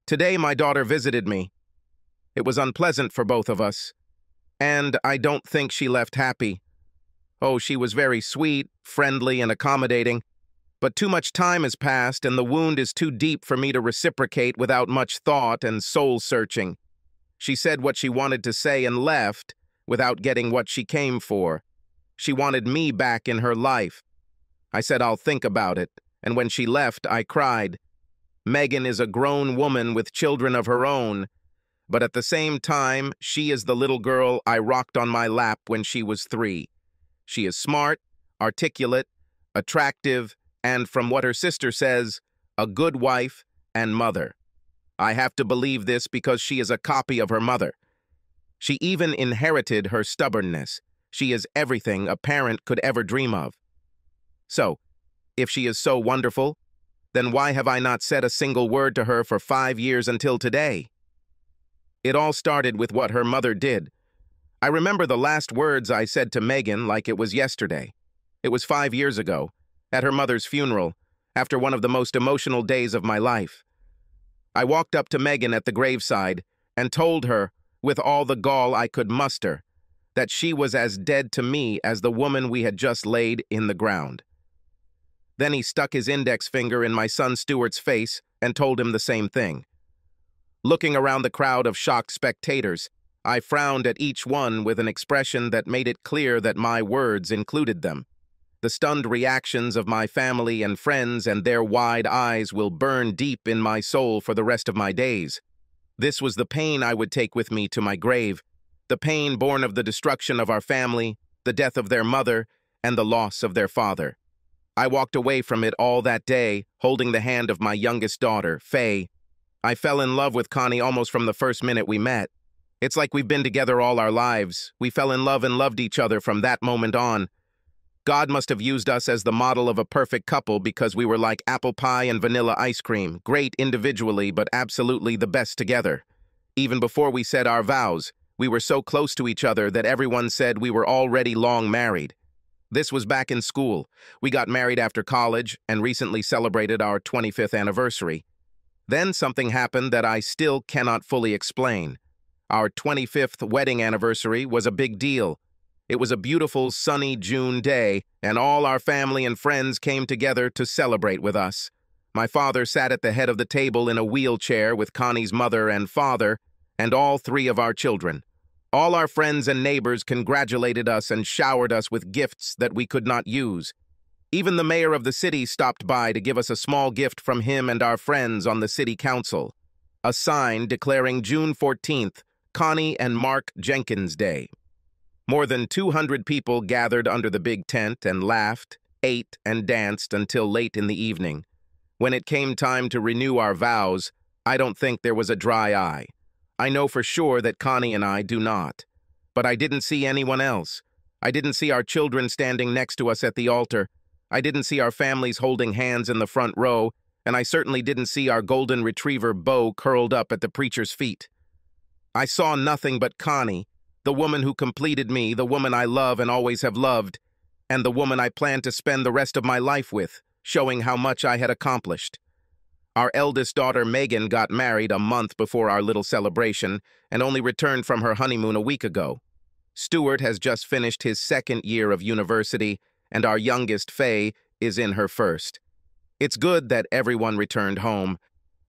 Today my daughter visited me. It was unpleasant for both of us, and I don't think she left happy. Oh, she was very sweet, friendly, and accommodating, but too much time has passed and the wound is too deep for me to reciprocate without much thought and soul-searching. She said what she wanted to say and left without getting what she came for. She wanted me back in her life. I said I'll think about it, and when she left, I cried. Megan is a grown woman with children of her own, but at the same time, she is the little girl I rocked on my lap when she was 3. She is smart, articulate, attractive, and from what her sister says, a good wife and mother. I have to believe this because she is a copy of her mother. She even inherited her stubbornness. She is everything a parent could ever dream of. So, if she is so wonderful, then why have I not said a single word to her for 5 years until today? It all started with what her mother did. I remember the last words I said to Megan like it was yesterday. It was 5 years ago, at her mother's funeral, after one of the most emotional days of my life. I walked up to Megan at the graveside and told her, with all the gall I could muster, that she was as dead to me as the woman we had just laid in the ground. Then he stuck his index finger in my son Stuart's face and told him the same thing. Looking around the crowd of shocked spectators, I frowned at each one with an expression that made it clear that my words included them. The stunned reactions of my family and friends and their wide eyes will burn deep in my soul for the rest of my days. This was the pain I would take with me to my grave, the pain born of the destruction of our family, the death of their mother, and the loss of their father. I walked away from it all that day, holding the hand of my youngest daughter, Faye. I fell in love with Connie almost from the first minute we met. It's like we've been together all our lives. We fell in love and loved each other from that moment on. God must have used us as the model of a perfect couple because we were like apple pie and vanilla ice cream, great individually but absolutely the best together. Even before we said our vows, we were so close to each other that everyone said we were already long married. This was back in school. We got married after college and recently celebrated our 25th anniversary. Then something happened that I still cannot fully explain. Our 25th wedding anniversary was a big deal. It was a beautiful, sunny June day, and all our family and friends came together to celebrate with us. My father sat at the head of the table in a wheelchair with Connie's mother and father, and all 3 of our children. All our friends and neighbors congratulated us and showered us with gifts that we could not use. Even the mayor of the city stopped by to give us a small gift from him and our friends on the city council. A sign declaring June 14th, Connie and Mark Jenkins Day. More than 200 people gathered under the big tent and laughed, ate, and danced until late in the evening. When it came time to renew our vows, I don't think there was a dry eye. I know for sure that Connie and I do not. But I didn't see anyone else. I didn't see our children standing next to us at the altar. I didn't see our families holding hands in the front row, and I certainly didn't see our golden retriever Bo curled up at the preacher's feet. I saw nothing but Connie, the woman who completed me, the woman I love and always have loved, and the woman I plan to spend the rest of my life with, showing how much I had accomplished. Our eldest daughter, Megan, got married a month before our little celebration and only returned from her honeymoon a week ago. Stuart has just finished his 2nd year of university, and our youngest, Faye, is in her 1st. It's good that everyone returned home.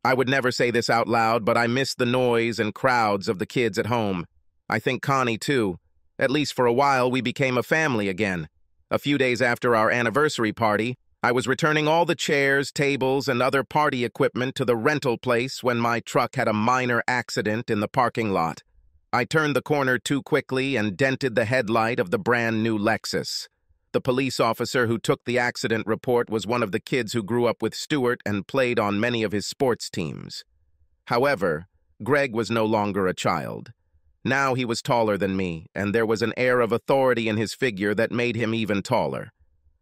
I would never say this out loud, but I miss the noise and crowds of the kids at home. I think Connie, too. At least for a while, we became a family again. A few days after our anniversary party, I was returning all the chairs, tables, and other party equipment to the rental place when my truck had a minor accident in the parking lot. I turned the corner too quickly and dented the headlight of the brand new Lexus. The police officer who took the accident report was one of the kids who grew up with Stuart and played on many of his sports teams. However, Greg was no longer a child. Now he was taller than me, and there was an air of authority in his figure that made him even taller.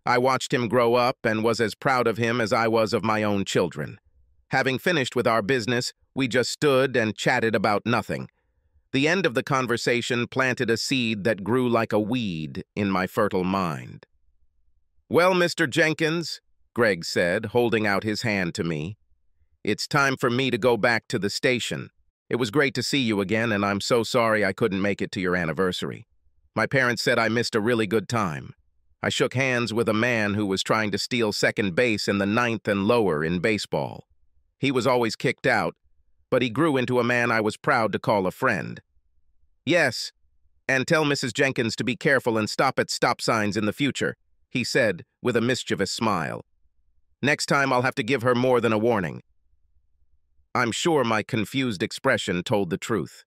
I watched him grow up and was as proud of him as I was of my own children. Having finished with our business, we just stood and chatted about nothing. The end of the conversation planted a seed that grew like a weed in my fertile mind. "Well, Mr. Jenkins," Greg said, holding out his hand to me, It's time for me to go back to the station. It was great to see you again, and I'm so sorry I couldn't make it to your anniversary. My parents said I missed a really good time. I shook hands with a man who was trying to steal second base in the ninth and lower in baseball. He was always kicked out, but he grew into a man I was proud to call a friend. Yes, and tell Mrs. Jenkins to be careful and stop at stop signs in the future, he said with a mischievous smile. Next time I'll have to give her more than a warning. I'm sure my confused expression told the truth.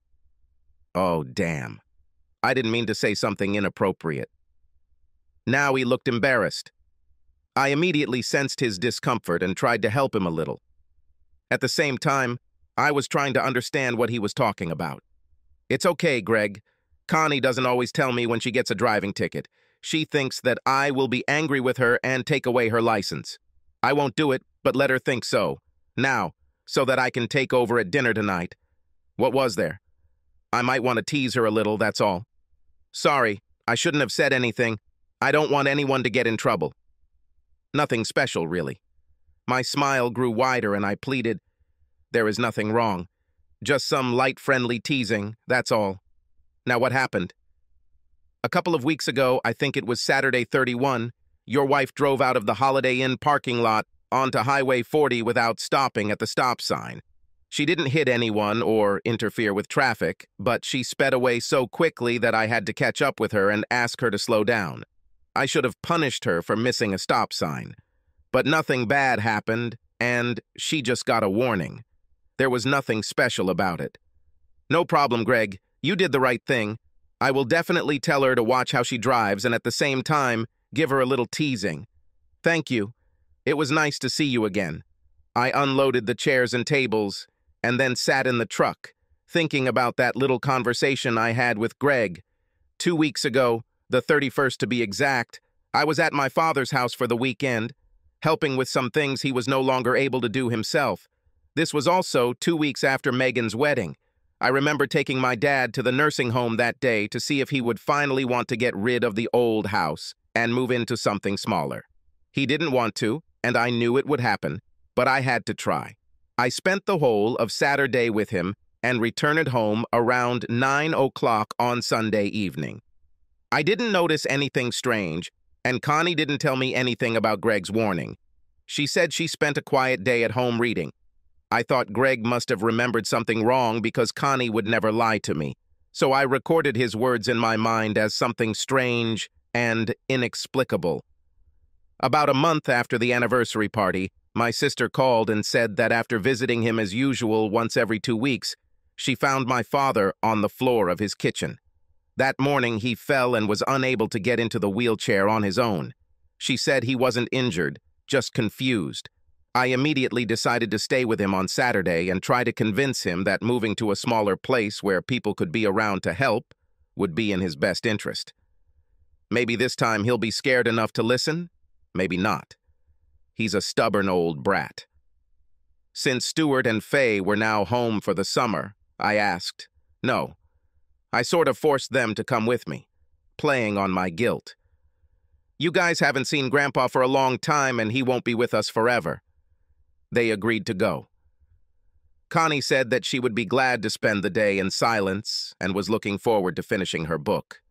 Oh, damn. I didn't mean to say something inappropriate. Now he looked embarrassed. I immediately sensed his discomfort and tried to help him a little. At the same time, I was trying to understand what he was talking about. It's okay, Greg. Connie doesn't always tell me when she gets a driving ticket. She thinks that I will be angry with her and take away her license. I won't do it, but let her think so. Now, so that I can take over at dinner tonight. What was there? I might want to tease her a little, that's all. Sorry, I shouldn't have said anything. I don't want anyone to get in trouble. Nothing special, really. My smile grew wider and I pleaded, there is nothing wrong. Just some light, friendly teasing, that's all. Now what happened? A couple of weeks ago, I think it was Saturday 31, your wife drove out of the Holiday Inn parking lot onto Highway 40 without stopping at the stop sign. She didn't hit anyone or interfere with traffic, but she sped away so quickly that I had to catch up with her and ask her to slow down. I should have punished her for missing a stop sign. But nothing bad happened, and she just got a warning. There was nothing special about it. No problem, Greg. You did the right thing. I will definitely tell her to watch how she drives and at the same time, give her a little teasing. Thank you. It was nice to see you again. I unloaded the chairs and tables and then sat in the truck, thinking about that little conversation I had with Greg. 2 weeks ago, the 31st to be exact, I was at my father's house for the weekend, helping with some things he was no longer able to do himself. This was also 2 weeks after Megan's wedding. I remember taking my dad to the nursing home that day to see if he would finally want to get rid of the old house and move into something smaller. He didn't want to, and I knew it would happen, but I had to try. I spent the whole of Saturday with him and returned home around 9 o'clock on Sunday evening. I didn't notice anything strange, and Connie didn't tell me anything about Greg's warning. She said she spent a quiet day at home reading. I thought Greg must have remembered something wrong because Connie would never lie to me, so I recorded his words in my mind as something strange and inexplicable. About a month after the anniversary party, my sister called and said that after visiting him as usual once every 2 weeks, she found my father on the floor of his kitchen. That morning, he fell and was unable to get into the wheelchair on his own. She said he wasn't injured, just confused. I immediately decided to stay with him on Saturday and try to convince him that moving to a smaller place where people could be around to help would be in his best interest. Maybe this time he'll be scared enough to listen, maybe not. He's a stubborn old brat. Since Stuart and Faye were now home for the summer, I asked. No. I sort of forced them to come with me, playing on my guilt. You guys haven't seen Grandpa for a long time and he won't be with us forever. They agreed to go. Connie said that she would be glad to spend the day in silence and was looking forward to finishing her book.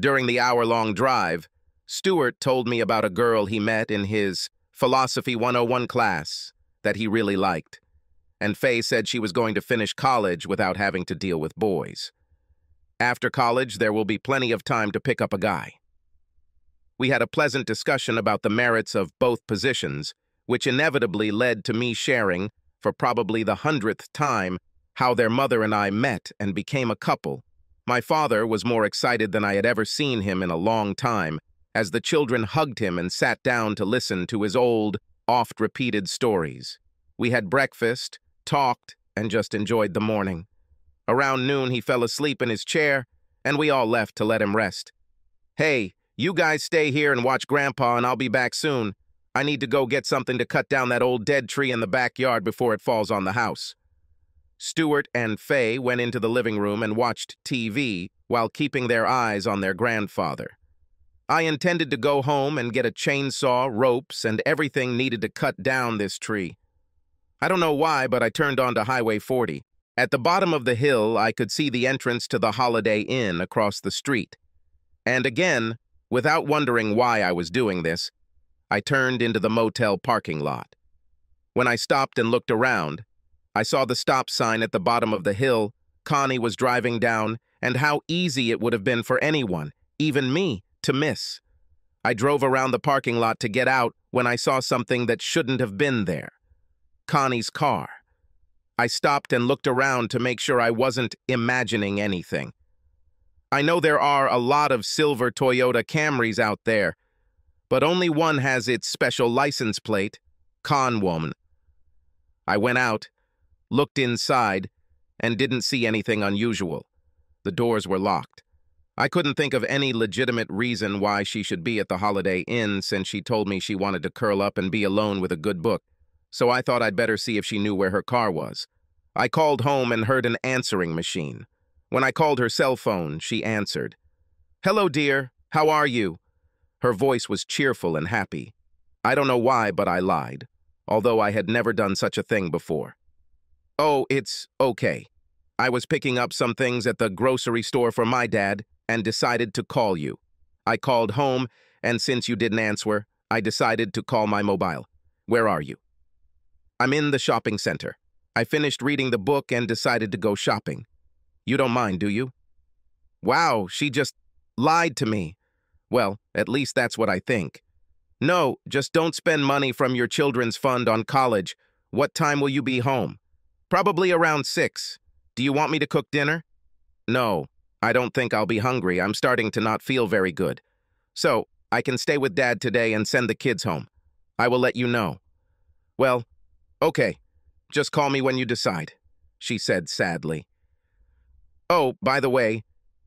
During the hour-long drive, Stuart told me about a girl he met in his Philosophy 101 class that he really liked, and Faye said she was going to finish college without having to deal with boys. After college, there will be plenty of time to pick up a guy. We had a pleasant discussion about the merits of both positions, which inevitably led to me sharing, for probably the 100th time, how their mother and I met and became a couple. My father was more excited than I had ever seen him in a long time, as the children hugged him and sat down to listen to his old, oft-repeated stories. We had breakfast, talked, and just enjoyed the morning. Around noon, he fell asleep in his chair, and we all left to let him rest. Hey, you guys stay here and watch Grandpa, and I'll be back soon. I need to go get something to cut down that old dead tree in the backyard before it falls on the house. Stuart and Faye went into the living room and watched TV while keeping their eyes on their grandfather. I intended to go home and get a chainsaw, ropes, and everything needed to cut down this tree. I don't know why, but I turned onto Highway 40. At the bottom of the hill, I could see the entrance to the Holiday Inn across the street. And again, without wondering why I was doing this, I turned into the motel parking lot. When I stopped and looked around, I saw the stop sign at the bottom of the hill Connie was driving down, and how easy it would have been for anyone, even me, to miss. I drove around the parking lot to get out when I saw something that shouldn't have been there. Connie's car. I stopped and looked around to make sure I wasn't imagining anything. I know there are a lot of silver Toyota Camrys out there, but only one has its special license plate, Conwoman. I went out, looked inside, and didn't see anything unusual. The doors were locked. I couldn't think of any legitimate reason why she should be at the Holiday Inn since she told me she wanted to curl up and be alone with a good book, so I thought I'd better see if she knew where her car was. I called home and heard an answering machine. When I called her cell phone, she answered. "Hello, dear. How are you?" Her voice was cheerful and happy. I don't know why, but I lied, although I had never done such a thing before. "Oh, it's okay. I was picking up some things at the grocery store for my dad and decided to call you. I called home, and since you didn't answer, I decided to call my mobile. Where are you?" "I'm in the shopping center. I finished reading the book and decided to go shopping. You don't mind, do you?" Wow, she just lied to me. Well, at least that's what I think. "No, just don't spend money from your children's fund on college. What time will you be home?" "Probably around 6. Do you want me to cook dinner?" "No, I don't think I'll be hungry. I'm starting to not feel very good. So, I can stay with Dad today and send the kids home. I will let you know." "Well, okay. Just call me when you decide," she said sadly. "Oh, by the way,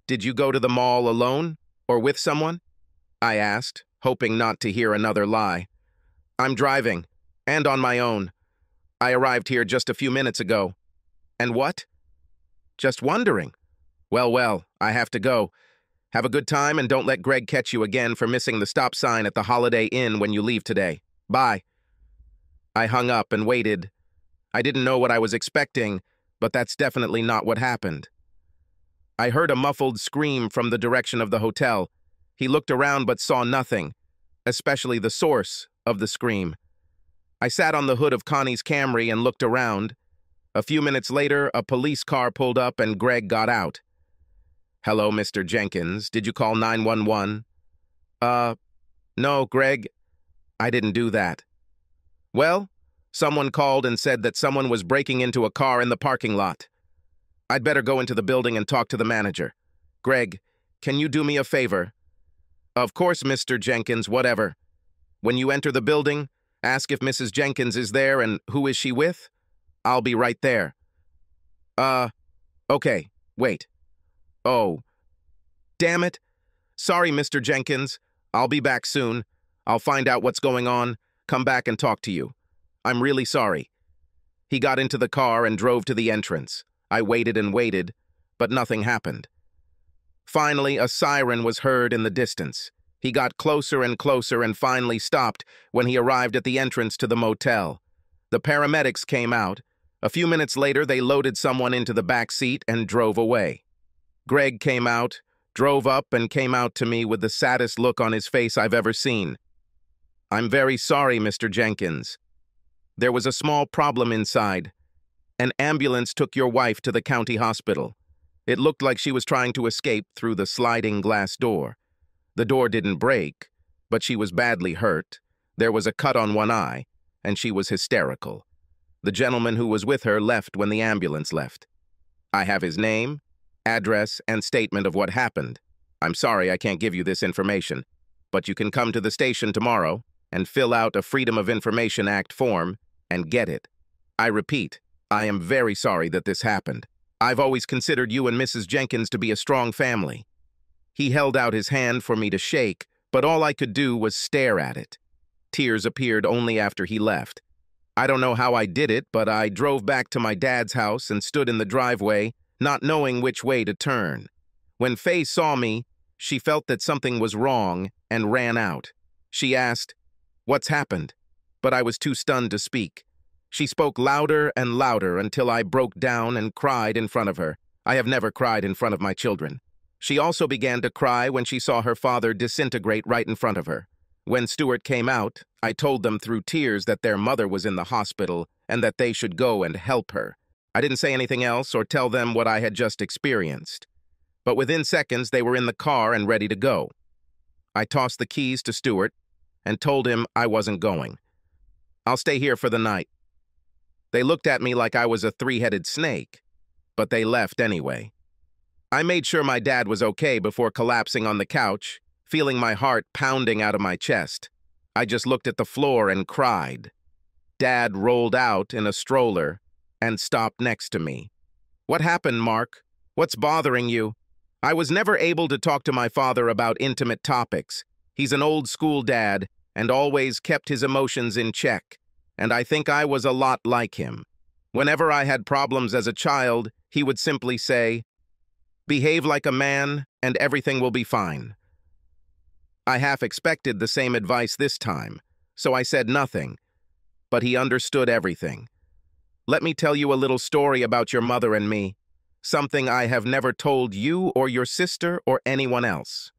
did you go to the mall alone or with someone?" I asked, hoping not to hear another lie. "I'm driving, and on my own. I arrived here just a few minutes ago." "And what?" "Just wondering." Well, I have to go. Have a good time and don't let Greg catch you again for missing the stop sign at the Holiday Inn when you leave today. Bye." I hung up and waited. I didn't know what I was expecting, but that's definitely not what happened. I heard a muffled scream from the direction of the hotel. He looked around but saw nothing, especially the source of the scream. I sat on the hood of Connie's Camry and looked around. A few minutes later, a police car pulled up and Greg got out. "Hello, Mr. Jenkins. Did you call 911? No, Greg. I didn't do that." "Well, someone called and said that someone was breaking into a car in the parking lot. I'd better go into the building and talk to the manager. Greg, can you do me a favor?" "Of course, Mr. Jenkins, whatever. When you enter the building, ask if Mrs. Jenkins is there and who is she with? I'll be right there." Okay, wait. Oh, damn it. Sorry, Mr. Jenkins. I'll be back soon. I'll find out what's going on, come back and talk to you. I'm really sorry." He got into the car and drove to the entrance. I waited and waited, but nothing happened. Finally, a siren was heard in the distance. He got closer and closer and finally stopped when he arrived at the entrance to the motel. The paramedics came out. A few minutes later, they loaded someone into the back seat and drove away. Greg came out, drove up, and came out to me with the saddest look on his face I've ever seen. "I'm very sorry, Mr. Jenkins. There was a small problem inside. An ambulance took your wife to the county hospital. It looked like she was trying to escape through the sliding glass door. The door didn't break, but she was badly hurt. There was a cut on one eye, and she was hysterical. The gentleman who was with her left when the ambulance left. I have his name, address, and statement of what happened. I'm sorry I can't give you this information, but you can come to the station tomorrow and fill out a Freedom of Information Act form and get it. I repeat, I am very sorry that this happened. I've always considered you and Mrs. Jenkins to be a strong family." He held out his hand for me to shake, but all I could do was stare at it. Tears appeared only after he left. I don't know how I did it, but I drove back to my dad's house and stood in the driveway, not knowing which way to turn. When Faye saw me, she felt that something was wrong and ran out. She asked, "What's happened?" But I was too stunned to speak. She spoke louder and louder until I broke down and cried in front of her. I have never cried in front of my children. She also began to cry when she saw her father disintegrate right in front of her. When Stuart came out, I told them through tears that their mother was in the hospital and that they should go and help her. I didn't say anything else or tell them what I had just experienced. But within seconds, they were in the car and ready to go. I tossed the keys to Stuart and told him I wasn't going. I'll stay here for the night. They looked at me like I was a three-headed snake, but they left anyway. I made sure my dad was okay before collapsing on the couch, feeling my heart pounding out of my chest. I just looked at the floor and cried. Dad rolled out in a stroller and stopped next to me. "What happened, Mark? What's bothering you?" I was never able to talk to my father about intimate topics. He's an old-school dad and always kept his emotions in check, and I think I was a lot like him. Whenever I had problems as a child, he would simply say, "Behave like a man, and everything will be fine." I half expected the same advice this time, so I said nothing, but he understood everything. "Let me tell you a little story about your mother and me, something I have never told you or your sister or anyone else.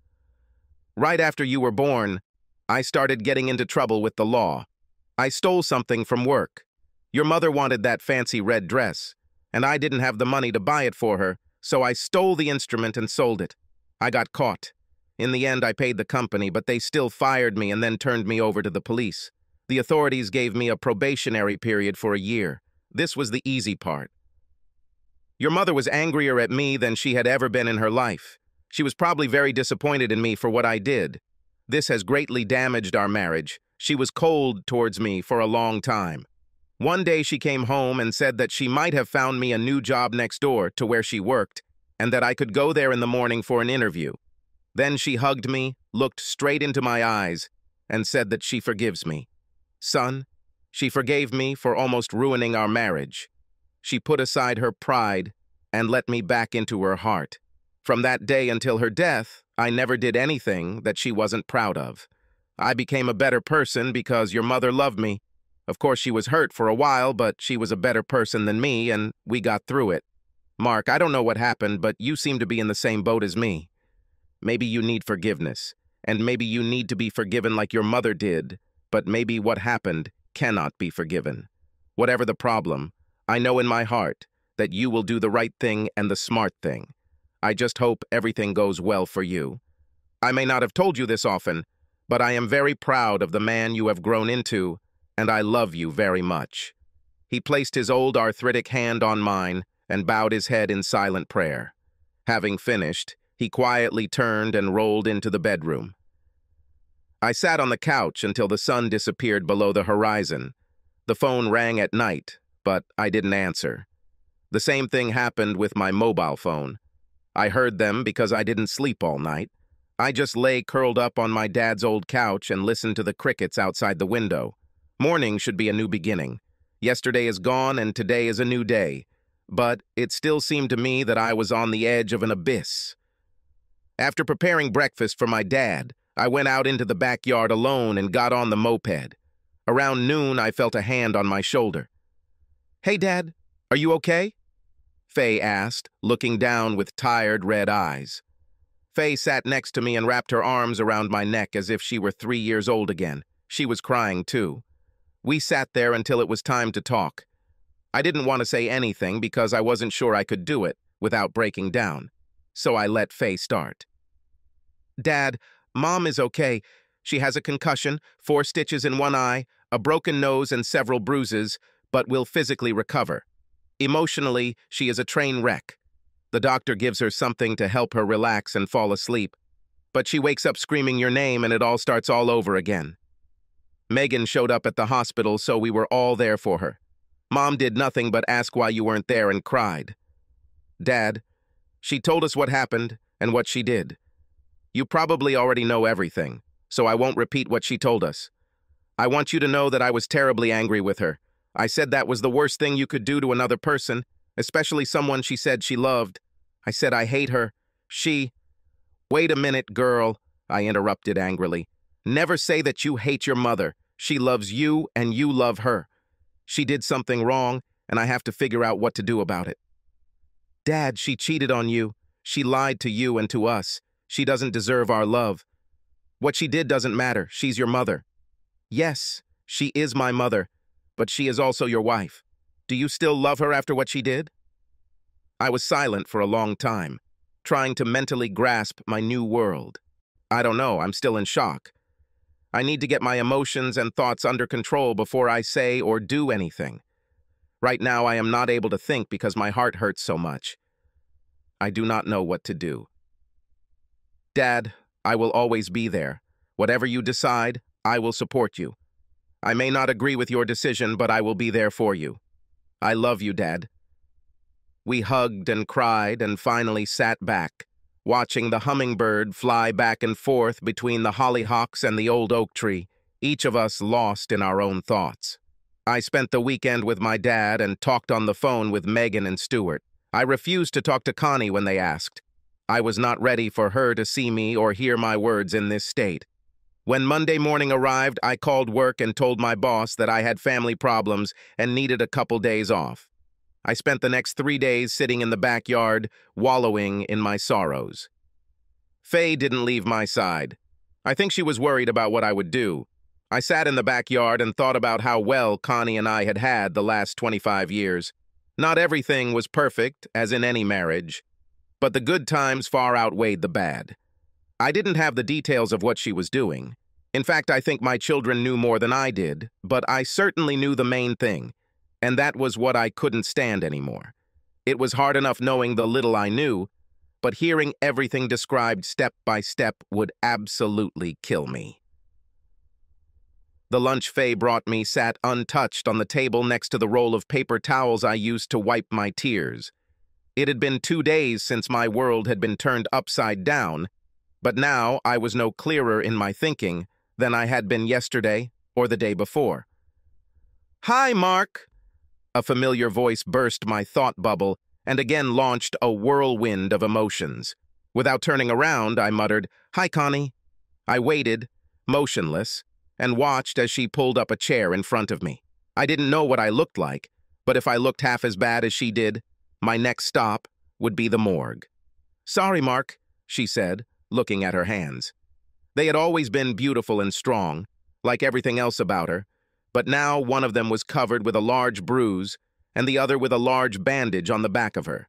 Right after you were born, I started getting into trouble with the law. I stole something from work. Your mother wanted that fancy red dress, and I didn't have the money to buy it for her, so I stole the instrument and sold it. I got caught. In the end, I paid the company, but they still fired me and then turned me over to the police. The authorities gave me a probationary period for a year. This was the easy part. Your mother was angrier at me than she had ever been in her life. She was probably very disappointed in me for what I did. This has greatly damaged our marriage. She was cold towards me for a long time. One day she came home and said that she might have found me a new job next door to where she worked, and that I could go there in the morning for an interview. Then she hugged me, looked straight into my eyes, and said that she forgives me. Son, she forgave me for almost ruining our marriage. She put aside her pride and let me back into her heart. From that day until her death, I never did anything that she wasn't proud of. I became a better person because your mother loved me. Of course, she was hurt for a while, but she was a better person than me, and we got through it. Mark, I don't know what happened, but you seem to be in the same boat as me. Maybe you need forgiveness, and maybe you need to be forgiven like your mother did, but maybe what happened cannot be forgiven. Whatever the problem, I know in my heart that you will do the right thing and the smart thing. I just hope everything goes well for you. I may not have told you this often, but I am very proud of the man you have grown into, and I love you very much. He placed his old arthritic hand on mine and bowed his head in silent prayer. Having finished, he quietly turned and rolled into the bedroom. I sat on the couch until the sun disappeared below the horizon. The phone rang at night, but I didn't answer. The same thing happened with my mobile phone. I heard them because I didn't sleep all night. I just lay curled up on my dad's old couch and listened to the crickets outside the window. Morning should be a new beginning. Yesterday is gone and today is a new day. But it still seemed to me that I was on the edge of an abyss. After preparing breakfast for my dad, I went out into the backyard alone and got on the moped. Around noon, I felt a hand on my shoulder. "Hey, Dad, are you okay?" Faye asked, looking down with tired red eyes. Faye sat next to me and wrapped her arms around my neck as if she were 3 years old again. She was crying, too. We sat there until it was time to talk. I didn't want to say anything because I wasn't sure I could do it without breaking down. So I let Faye start. "Dad, Mom is okay. She has a concussion, 4 stitches in one eye, a broken nose and several bruises, but will physically recover. Emotionally, she is a train wreck. The doctor gives her something to help her relax and fall asleep, but she wakes up screaming your name and it all starts all over again. Megan showed up at the hospital, so we were all there for her. Mom did nothing but ask why you weren't there and cried. Dad, she told us what happened and what she did. You probably already know everything, so I won't repeat what she told us. I want you to know that I was terribly angry with her. I said that was the worst thing you could do to another person, especially someone she said she loved. I said I hate her. She... Wait a minute, girl, I interrupted angrily. Never say that you hate your mother. She loves you and you love her. She did something wrong, and I have to figure out what to do about it. Dad, she cheated on you. She lied to you and to us. She doesn't deserve our love. What she did doesn't matter. She's your mother. Yes, she is my mother, but she is also your wife. Do you still love her after what she did? I was silent for a long time, trying to mentally grasp my new world. I don't know, I'm still in shock. I need to get my emotions and thoughts under control before I say or do anything. Right now, I am not able to think because my heart hurts so much. I do not know what to do. Dad, I will always be there. Whatever you decide, I will support you. I may not agree with your decision, but I will be there for you. I love you, Dad. We hugged and cried and finally sat back, watching the hummingbird fly back and forth between the hollyhocks and the old oak tree, each of us lost in our own thoughts. I spent the weekend with my dad and talked on the phone with Megan and Stuart. I refused to talk to Connie when they asked. I was not ready for her to see me or hear my words in this state. When Monday morning arrived, I called work and told my boss that I had family problems and needed a couple days off. I spent the next 3 days sitting in the backyard, wallowing in my sorrows. Faye didn't leave my side. I think she was worried about what I would do. I sat in the backyard and thought about how well Connie and I had the last 25 years. Not everything was perfect, as in any marriage, but the good times far outweighed the bad. I didn't have the details of what she was doing. In fact, I think my children knew more than I did, but I certainly knew the main thing, and that was what I couldn't stand anymore. It was hard enough knowing the little I knew, but hearing everything described step by step would absolutely kill me. The lunch Faye brought me sat untouched on the table next to the roll of paper towels I used to wipe my tears. It had been 2 days since my world had been turned upside down, but now I was no clearer in my thinking than I had been yesterday or the day before. "Hi, Mark!" A familiar voice burst my thought bubble and again launched a whirlwind of emotions. Without turning around, I muttered, "Hi, Connie." I waited, motionless, and watched as she pulled up a chair in front of me. I didn't know what I looked like, but if I looked half as bad as she did, my next stop would be the morgue. "Sorry, Mark," she said, looking at her hands. They had always been beautiful and strong, like everything else about her, but now one of them was covered with a large bruise and the other with a large bandage on the back of her.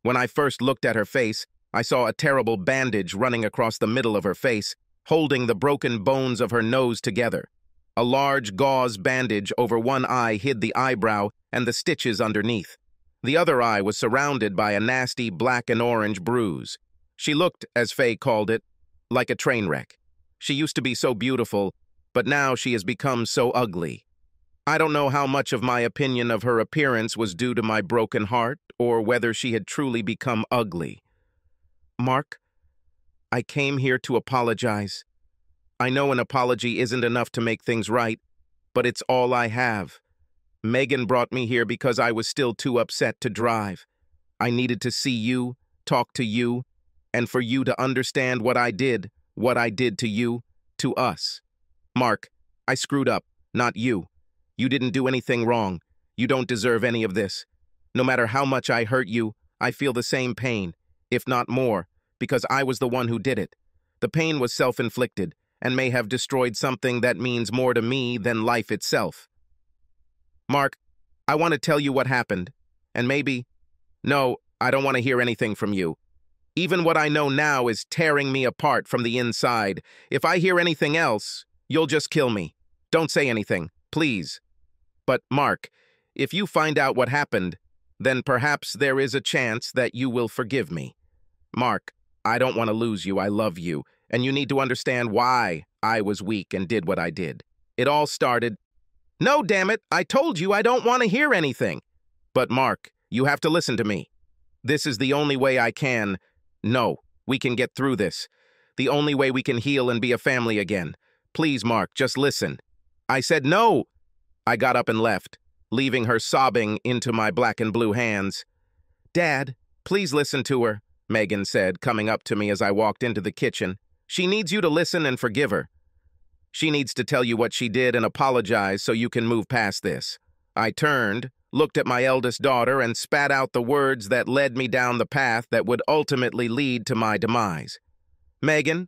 When I first looked at her face, I saw a terrible bandage running across the middle of her face, holding the broken bones of her nose together. A large gauze bandage over one eye hid the eyebrow and the stitches underneath. The other eye was surrounded by a nasty black and orange bruise. She looked, as Faye called it, like a train wreck. She used to be so beautiful, but now she has become so ugly. I don't know how much of my opinion of her appearance was due to my broken heart or whether she had truly become ugly. "Mark, I came here to apologize. I know an apology isn't enough to make things right, but it's all I have. Megan brought me here because I was still too upset to drive. I needed to see you, talk to you, and for you to understand what I did to you, to us. Mark, I screwed up, not you. You didn't do anything wrong. You don't deserve any of this. No matter how much I hurt you, I feel the same pain, if not more, because I was the one who did it. The pain was self-inflicted and may have destroyed something that means more to me than life itself. Mark, I want to tell you what happened, and maybe... No, I don't want to hear anything from you. Even what I know now is tearing me apart from the inside. If I hear anything else, you'll just kill me. Don't say anything, please. But, Mark, if you find out what happened, then perhaps there is a chance that you will forgive me. Mark, I don't want to lose you. I love you, and you need to understand why I was weak and did what I did. It all started... No, damn it, I told you I don't want to hear anything. But, Mark, you have to listen to me. This is the only way I can... No, we can get through this. The only way we can heal and be a family again. Please, Mark, just listen. I said no. I got up and left, leaving her sobbing into my black and blue hands. Dad, please listen to her, Megan said, coming up to me as I walked into the kitchen. She needs you to listen and forgive her. She needs to tell you what she did and apologize so you can move past this. I turned, looked at my eldest daughter, and spat out the words that led me down the path that would ultimately lead to my demise. Megan,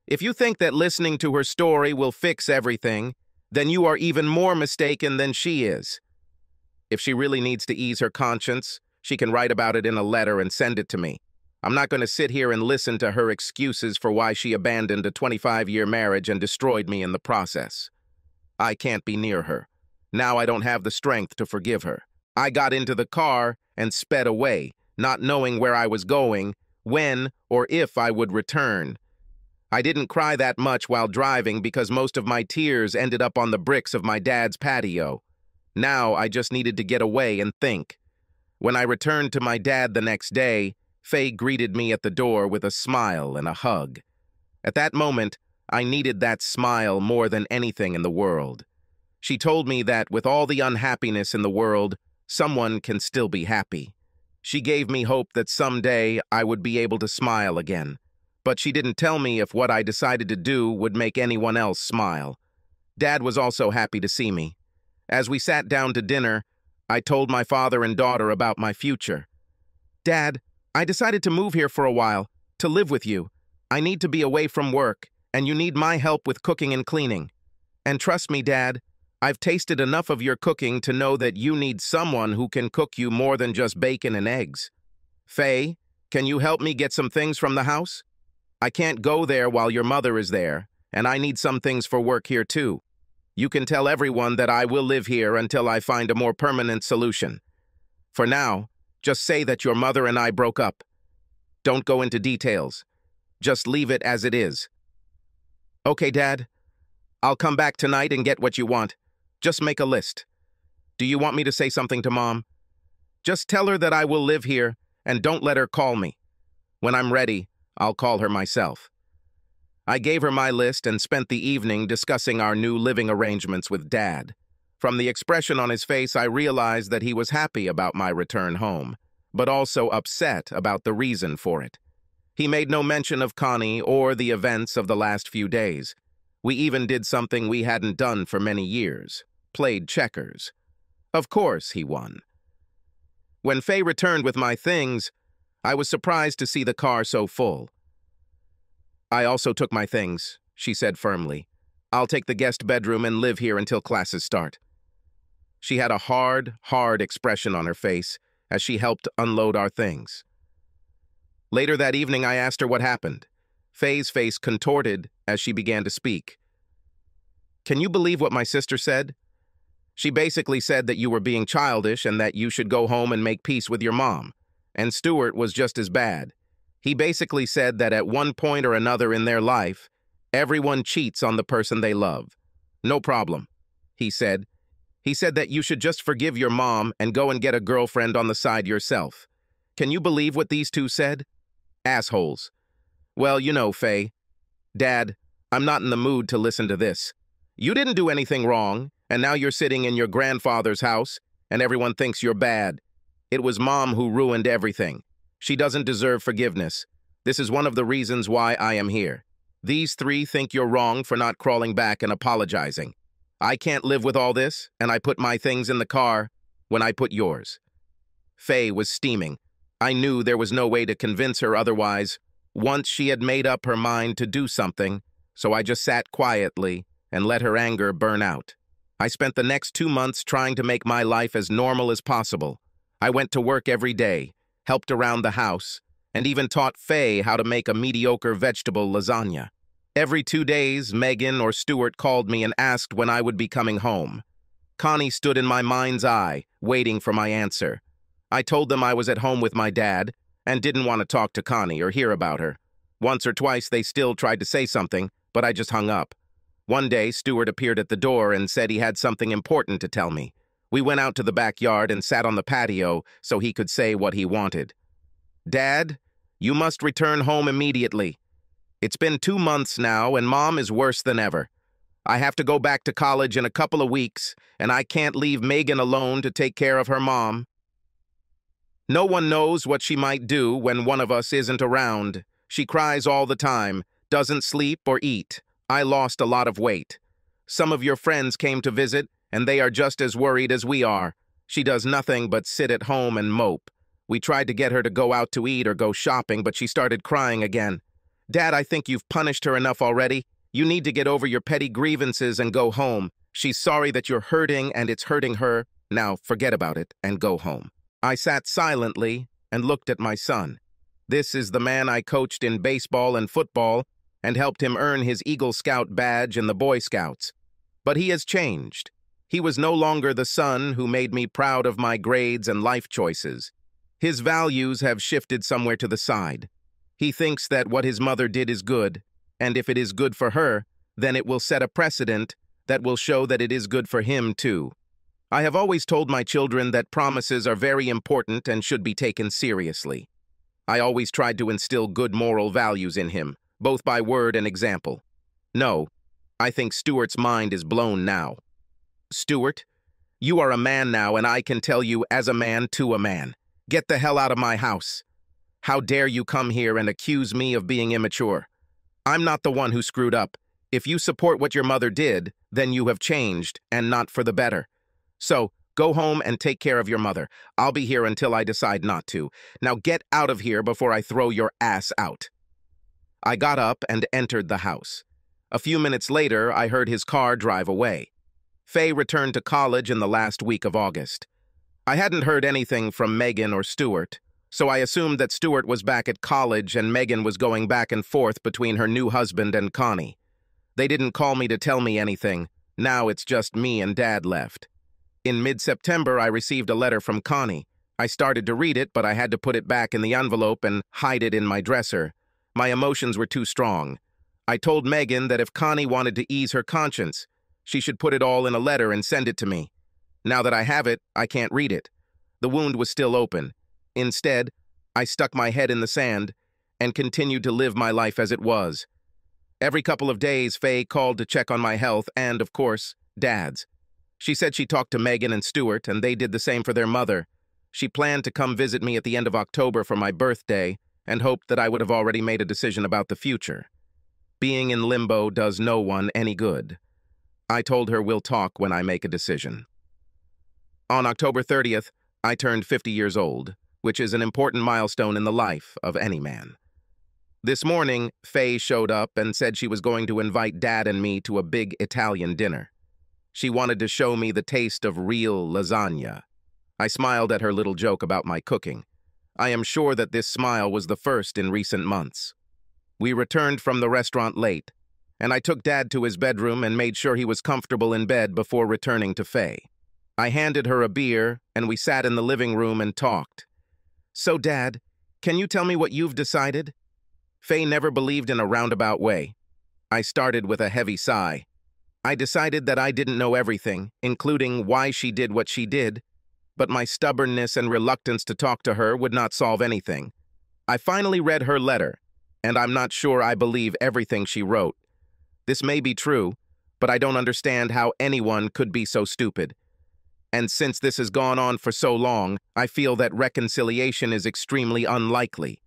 if you think that listening to her story will fix everything, then you are even more mistaken than she is. If she really needs to ease her conscience, she can write about it in a letter and send it to me. I'm not going to sit here and listen to her excuses for why she abandoned a 25-year marriage and destroyed me in the process. I can't be near her. Now I don't have the strength to forgive her. I got into the car and sped away, not knowing where I was going, when or if I would return. I didn't cry that much while driving because most of my tears ended up on the bricks of my dad's patio. Now I just needed to get away and think. When I returned to my dad the next day, Faye greeted me at the door with a smile and a hug. At that moment, I needed that smile more than anything in the world. She told me that with all the unhappiness in the world, someone can still be happy. She gave me hope that someday I would be able to smile again. But she didn't tell me if what I decided to do would make anyone else smile. Dad was also happy to see me. As we sat down to dinner, I told my father and daughter about my future. Dad, I decided to move here for a while, to live with you. I need to be away from work, and you need my help with cooking and cleaning. And trust me, Dad, I've tasted enough of your cooking to know that you need someone who can cook you more than just bacon and eggs. Faye, can you help me get some things from the house? I can't go there while your mother is there, and I need some things for work here too. You can tell everyone that I will live here until I find a more permanent solution. For now, just say that your mother and I broke up. Don't go into details. Just leave it as it is. Okay, Dad. I'll come back tonight and get what you want. Just make a list. Do you want me to say something to Mom? Just tell her that I will live here, and don't let her call me. When I'm ready, I'll call her myself. I gave her my list and spent the evening discussing our new living arrangements with Dad. From the expression on his face, I realized that he was happy about my return home, but also upset about the reason for it. He made no mention of Connie or the events of the last few days. We even did something we hadn't done for many years, played checkers. Of course, he won. When Faye returned with my things, I was surprised to see the car so full. I also took my things, she said firmly. I'll take the guest bedroom and live here until classes start. She had a hard expression on her face as she helped unload our things. Later that evening, I asked her what happened. Faye's face contorted as she began to speak. Can you believe what my sister said? She basically said that you were being childish and that you should go home and make peace with your mom. And Stuart was just as bad. He basically said that at one point or another in their life, everyone cheats on the person they love. No problem, he said. He said that you should just forgive your mom and go and get a girlfriend on the side yourself. Can you believe what these two said? Assholes. Well, you know, Faye. Dad, I'm not in the mood to listen to this. You didn't do anything wrong, and now you're sitting in your grandfather's house, and everyone thinks you're bad. It was Mom who ruined everything. She doesn't deserve forgiveness. This is one of the reasons why I am here. These three think you're wrong for not crawling back and apologizing. I can't live with all this, and I put my things in the car when I put yours. Faye was steaming. I knew there was no way to convince her otherwise once she had made up her mind to do something, so I just sat quietly and let her anger burn out. I spent the next 2 months trying to make my life as normal as possible. I went to work every day, helped around the house, and even taught Faye how to make a mediocre vegetable lasagna. Every 2 days, Megan or Stuart called me and asked when I would be coming home. Connie stood in my mind's eye, waiting for my answer. I told them I was at home with my dad and didn't want to talk to Connie or hear about her. Once or twice they still tried to say something, but I just hung up. One day, Stuart appeared at the door and said he had something important to tell me. We went out to the backyard and sat on the patio so he could say what he wanted. Dad, you must return home immediately. It's been 2 months now, and Mom is worse than ever. I have to go back to college in a couple of weeks, and I can't leave Megan alone to take care of her mom. No one knows what she might do when one of us isn't around. She cries all the time, doesn't sleep or eat. I lost a lot of weight. Some of your friends came to visit, and they are just as worried as we are. She does nothing but sit at home and mope. We tried to get her to go out to eat or go shopping, but she started crying again. Dad, I think you've punished her enough already. You need to get over your petty grievances and go home. She's sorry that you're hurting and it's hurting her. Now forget about it and go home. I sat silently and looked at my son. This is the man I coached in baseball and football and helped him earn his Eagle Scout badge in the Boy Scouts. But he has changed. He was no longer the son who made me proud of my grades and life choices. His values have shifted somewhere to the side. He thinks that what his mother did is good, and if it is good for her, then it will set a precedent that will show that it is good for him too. I have always told my children that promises are very important and should be taken seriously. I always tried to instill good moral values in him, both by word and example. No, I think Stuart's mind is blown now. Stuart, you are a man now, and I can tell you as a man to a man. Get the hell out of my house. How dare you come here and accuse me of being immature? I'm not the one who screwed up. If you support what your mother did, then you have changed, and not for the better. So, go home and take care of your mother. I'll be here until I decide not to. Now get out of here before I throw your ass out. I got up and entered the house. A few minutes later, I heard his car drive away. Faye returned to college in the last week of August. I hadn't heard anything from Megan or Stuart, so I assumed that Stuart was back at college and Megan was going back and forth between her new husband and Connie. They didn't call me to tell me anything. Now it's just me and Dad left. In mid-September, I received a letter from Connie. I started to read it, but I had to put it back in the envelope and hide it in my dresser. My emotions were too strong. I told Megan that if Connie wanted to ease her conscience, she should put it all in a letter and send it to me. Now that I have it, I can't read it. The wound was still open. Instead, I stuck my head in the sand and continued to live my life as it was. Every couple of days, Faye called to check on my health and, of course, Dad's. She said she talked to Megan and Stuart, and they did the same for their mother. She planned to come visit me at the end of October for my birthday and hoped that I would have already made a decision about the future. Being in limbo does no one any good. I told her we'll talk when I make a decision. On October 30th, I turned 50 years old, which is an important milestone in the life of any man. This morning, Faye showed up and said she was going to invite Dad and me to a big Italian dinner. She wanted to show me the taste of real lasagna. I smiled at her little joke about my cooking. I am sure that this smile was the first in recent months. We returned from the restaurant late, and I took Dad to his bedroom and made sure he was comfortable in bed before returning to Faye. I handed her a beer, and we sat in the living room and talked. So, Dad, can you tell me what you've decided? Faye never believed in a roundabout way. I started with a heavy sigh. I decided that I didn't know everything, including why she did what she did, but my stubbornness and reluctance to talk to her would not solve anything. I finally read her letter, and I'm not sure I believe everything she wrote. This may be true, but I don't understand how anyone could be so stupid. And since this has gone on for so long, I feel that reconciliation is extremely unlikely.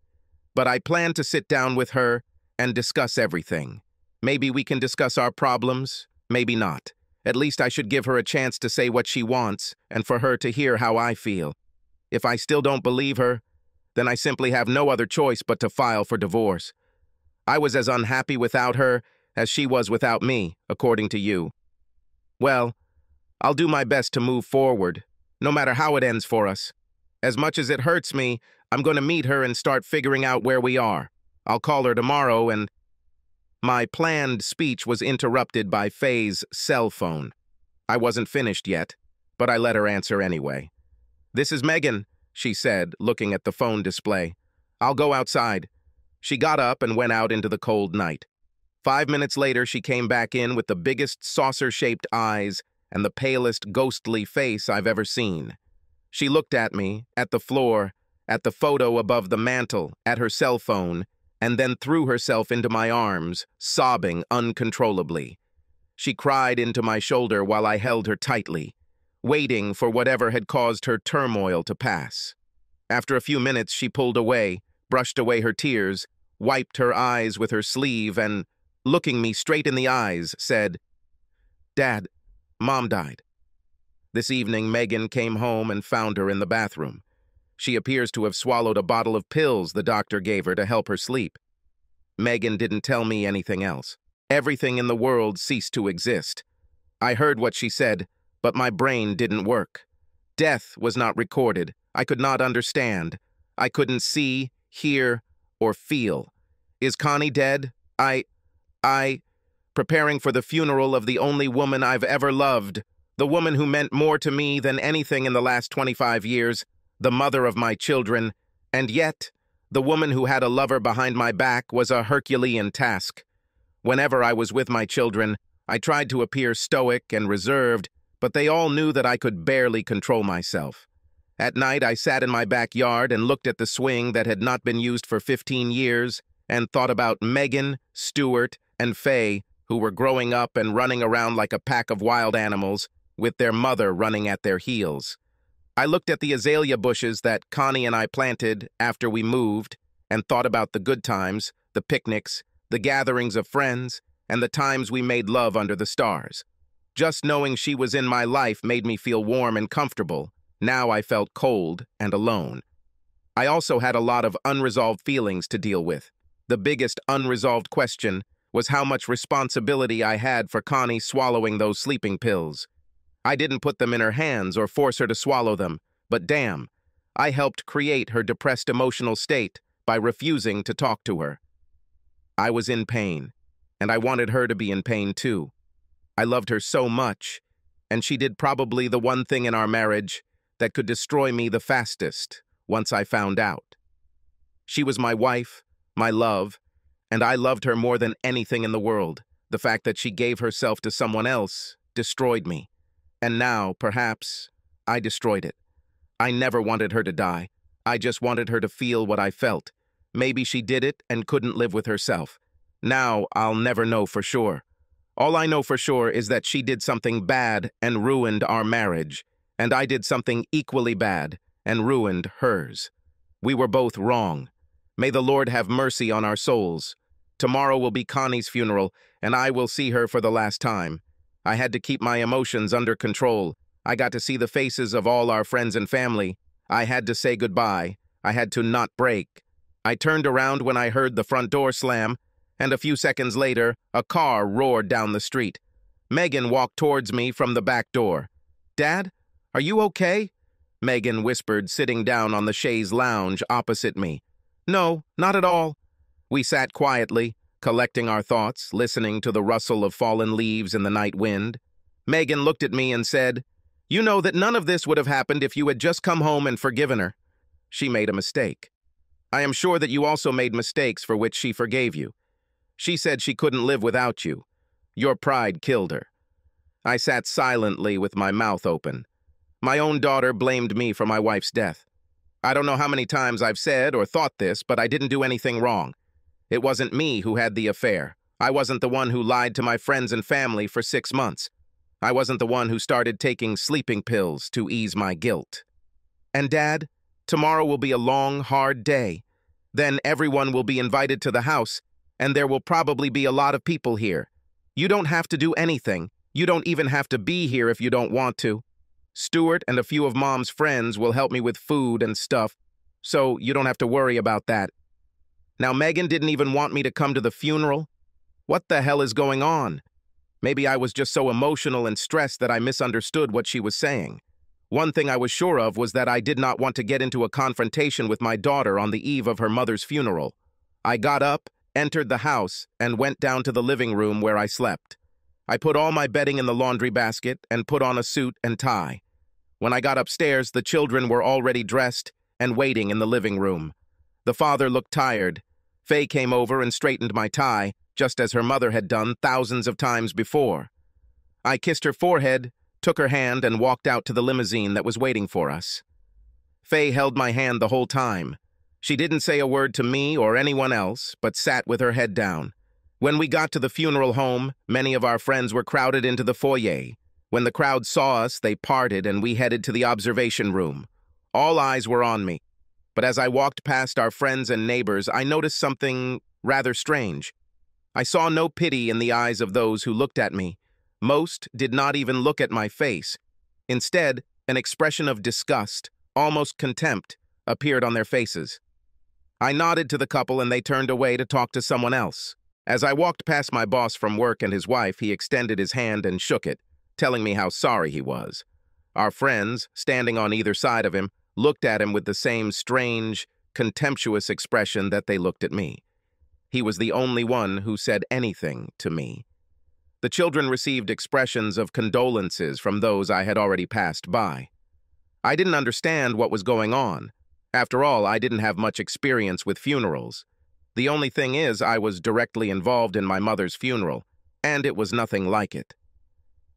But I plan to sit down with her and discuss everything. Maybe we can discuss our problems, maybe not. At least I should give her a chance to say what she wants and for her to hear how I feel. If I still don't believe her, then I simply have no other choice but to file for divorce. I was as unhappy without her as she was without me, according to you. Well, I'll do my best to move forward, no matter how it ends for us. As much as it hurts me, I'm going to meet her and start figuring out where we are. I'll call her tomorrow and... My planned speech was interrupted by Faye's cell phone. I wasn't finished yet, but I let her answer anyway. "This is Megan," she said, looking at the phone display. "I'll go outside." She got up and went out into the cold night. 5 minutes later, she came back in with the biggest saucer-shaped eyes and the palest, ghostly face I've ever seen. She looked at me, at the floor, at the photo above the mantel, at her cell phone, and then threw herself into my arms, sobbing uncontrollably. She cried into my shoulder while I held her tightly, waiting for whatever had caused her turmoil to pass. After a few minutes, she pulled away, brushed away her tears, wiped her eyes with her sleeve, and, looking me straight in the eyes, said, "Dad, Mom died." This evening, Megan came home and found her in the bathroom. She appears to have swallowed a bottle of pills the doctor gave her to help her sleep. Megan didn't tell me anything else. Everything in the world ceased to exist. I heard what she said, but my brain didn't work. Death was not recorded. I could not understand. I couldn't see, hear, or feel. Is Connie dead? Preparing for the funeral of the only woman I've ever loved, the woman who meant more to me than anything in the last 25 years, the mother of my children, and yet, the woman who had a lover behind my back was a Herculean task. Whenever I was with my children, I tried to appear stoic and reserved, but they all knew that I could barely control myself. At night, I sat in my backyard and looked at the swing that had not been used for 15 years and thought about Megan, Stuart, and Faye, who were growing up and running around like a pack of wild animals, with their mother running at their heels. I looked at the azalea bushes that Connie and I planted after we moved and thought about the good times, the picnics, the gatherings of friends, and the times we made love under the stars. Just knowing she was in my life made me feel warm and comfortable. Now I felt cold and alone. I also had a lot of unresolved feelings to deal with. The biggest unresolved question was how much responsibility I had for Connie swallowing those sleeping pills. I didn't put them in her hands or force her to swallow them, but damn, I helped create her depressed emotional state by refusing to talk to her. I was in pain, and I wanted her to be in pain too. I loved her so much, and she did probably the one thing in our marriage that could destroy me the fastest once I found out. She was my wife, my love, and I loved her more than anything in the world. The fact that she gave herself to someone else destroyed me. And now, perhaps, I destroyed it. I never wanted her to die. I just wanted her to feel what I felt. Maybe she did it and couldn't live with herself. Now, I'll never know for sure. All I know for sure is that she did something bad and ruined our marriage, and I did something equally bad and ruined hers. We were both wrong. May the Lord have mercy on our souls. Tomorrow will be Connie's funeral, and I will see her for the last time. I had to keep my emotions under control. I got to see the faces of all our friends and family. I had to say goodbye. I had to not break. I turned around when I heard the front door slam, and a few seconds later, a car roared down the street. Megan walked towards me from the back door. "Dad, are you okay?" Megan whispered, sitting down on the chaise lounge opposite me. "No, not at all." We sat quietly, collecting our thoughts, listening to the rustle of fallen leaves in the night wind. Megan looked at me and said, "You know that none of this would have happened if you had just come home and forgiven her. She made a mistake. I am sure that you also made mistakes for which she forgave you. She said she couldn't live without you. Your pride killed her." I sat silently with my mouth open. My own daughter blamed me for my wife's death. I don't know how many times I've said or thought this, but I didn't do anything wrong. It wasn't me who had the affair. I wasn't the one who lied to my friends and family for 6 months. I wasn't the one who started taking sleeping pills to ease my guilt. And Dad, tomorrow will be a long, hard day. Then everyone will be invited to the house, and there will probably be a lot of people here. You don't have to do anything. You don't even have to be here if you don't want to. Stuart and a few of Mom's friends will help me with food and stuff, so you don't have to worry about that. Now, Megan didn't even want me to come to the funeral. What the hell is going on? Maybe I was just so emotional and stressed that I misunderstood what she was saying. One thing I was sure of was that I did not want to get into a confrontation with my daughter on the eve of her mother's funeral. I got up, entered the house, and went down to the living room where I slept. I put all my bedding in the laundry basket and put on a suit and tie. When I got upstairs, the children were already dressed and waiting in the living room. The father looked tired. Faye came over and straightened my tie, just as her mother had done thousands of times before. I kissed her forehead, took her hand, and walked out to the limousine that was waiting for us. Faye held my hand the whole time. She didn't say a word to me or anyone else, but sat with her head down. When we got to the funeral home, many of our friends were crowded into the foyer. When the crowd saw us, they parted and we headed to the observation room. All eyes were on me. But as I walked past our friends and neighbors, I noticed something rather strange. I saw no pity in the eyes of those who looked at me. Most did not even look at my face. Instead, an expression of disgust, almost contempt, appeared on their faces. I nodded to the couple and they turned away to talk to someone else. As I walked past my boss from work and his wife, he extended his hand and shook it, telling me how sorry he was. Our friends, standing on either side of him, looked at him with the same strange, contemptuous expression that they looked at me. He was the only one who said anything to me. The children received expressions of condolences from those I had already passed by. I didn't understand what was going on. After all, I didn't have much experience with funerals. The only thing is, I was directly involved in my mother's funeral, and it was nothing like it.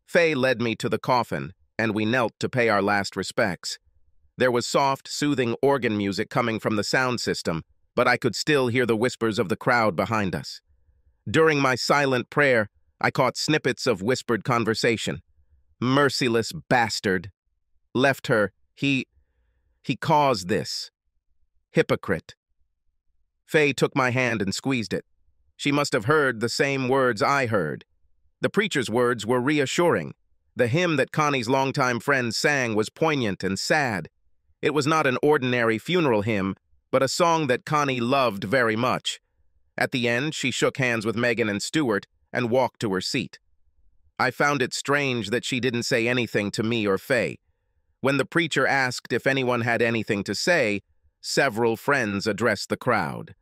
Faye led me to the coffin, and we knelt to pay our last respects. There was soft, soothing organ music coming from the sound system, but I could still hear the whispers of the crowd behind us. During my silent prayer, I caught snippets of whispered conversation. Merciless bastard. Left her. He caused this. Hypocrite. Faye took my hand and squeezed it. She must have heard the same words I heard. The preacher's words were reassuring. The hymn that Connie's longtime friend sang was poignant and sad. It was not an ordinary funeral hymn, but a song that Connie loved very much. At the end, she shook hands with Megan and Stuart and walked to her seat. I found it strange that she didn't say anything to me or Faye. When the preacher asked if anyone had anything to say, several friends addressed the crowd.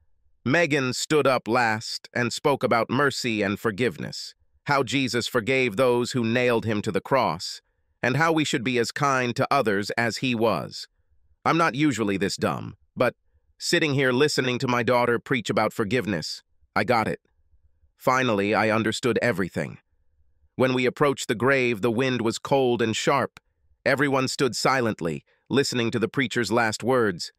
Megan stood up last and spoke about mercy and forgiveness, how Jesus forgave those who nailed him to the cross, and how we should be as kind to others as he was. I'm not usually this dumb, but sitting here listening to my daughter preach about forgiveness, I got it. Finally, I understood everything. When we approached the grave, the wind was cold and sharp. Everyone stood silently, listening to the preacher's last words.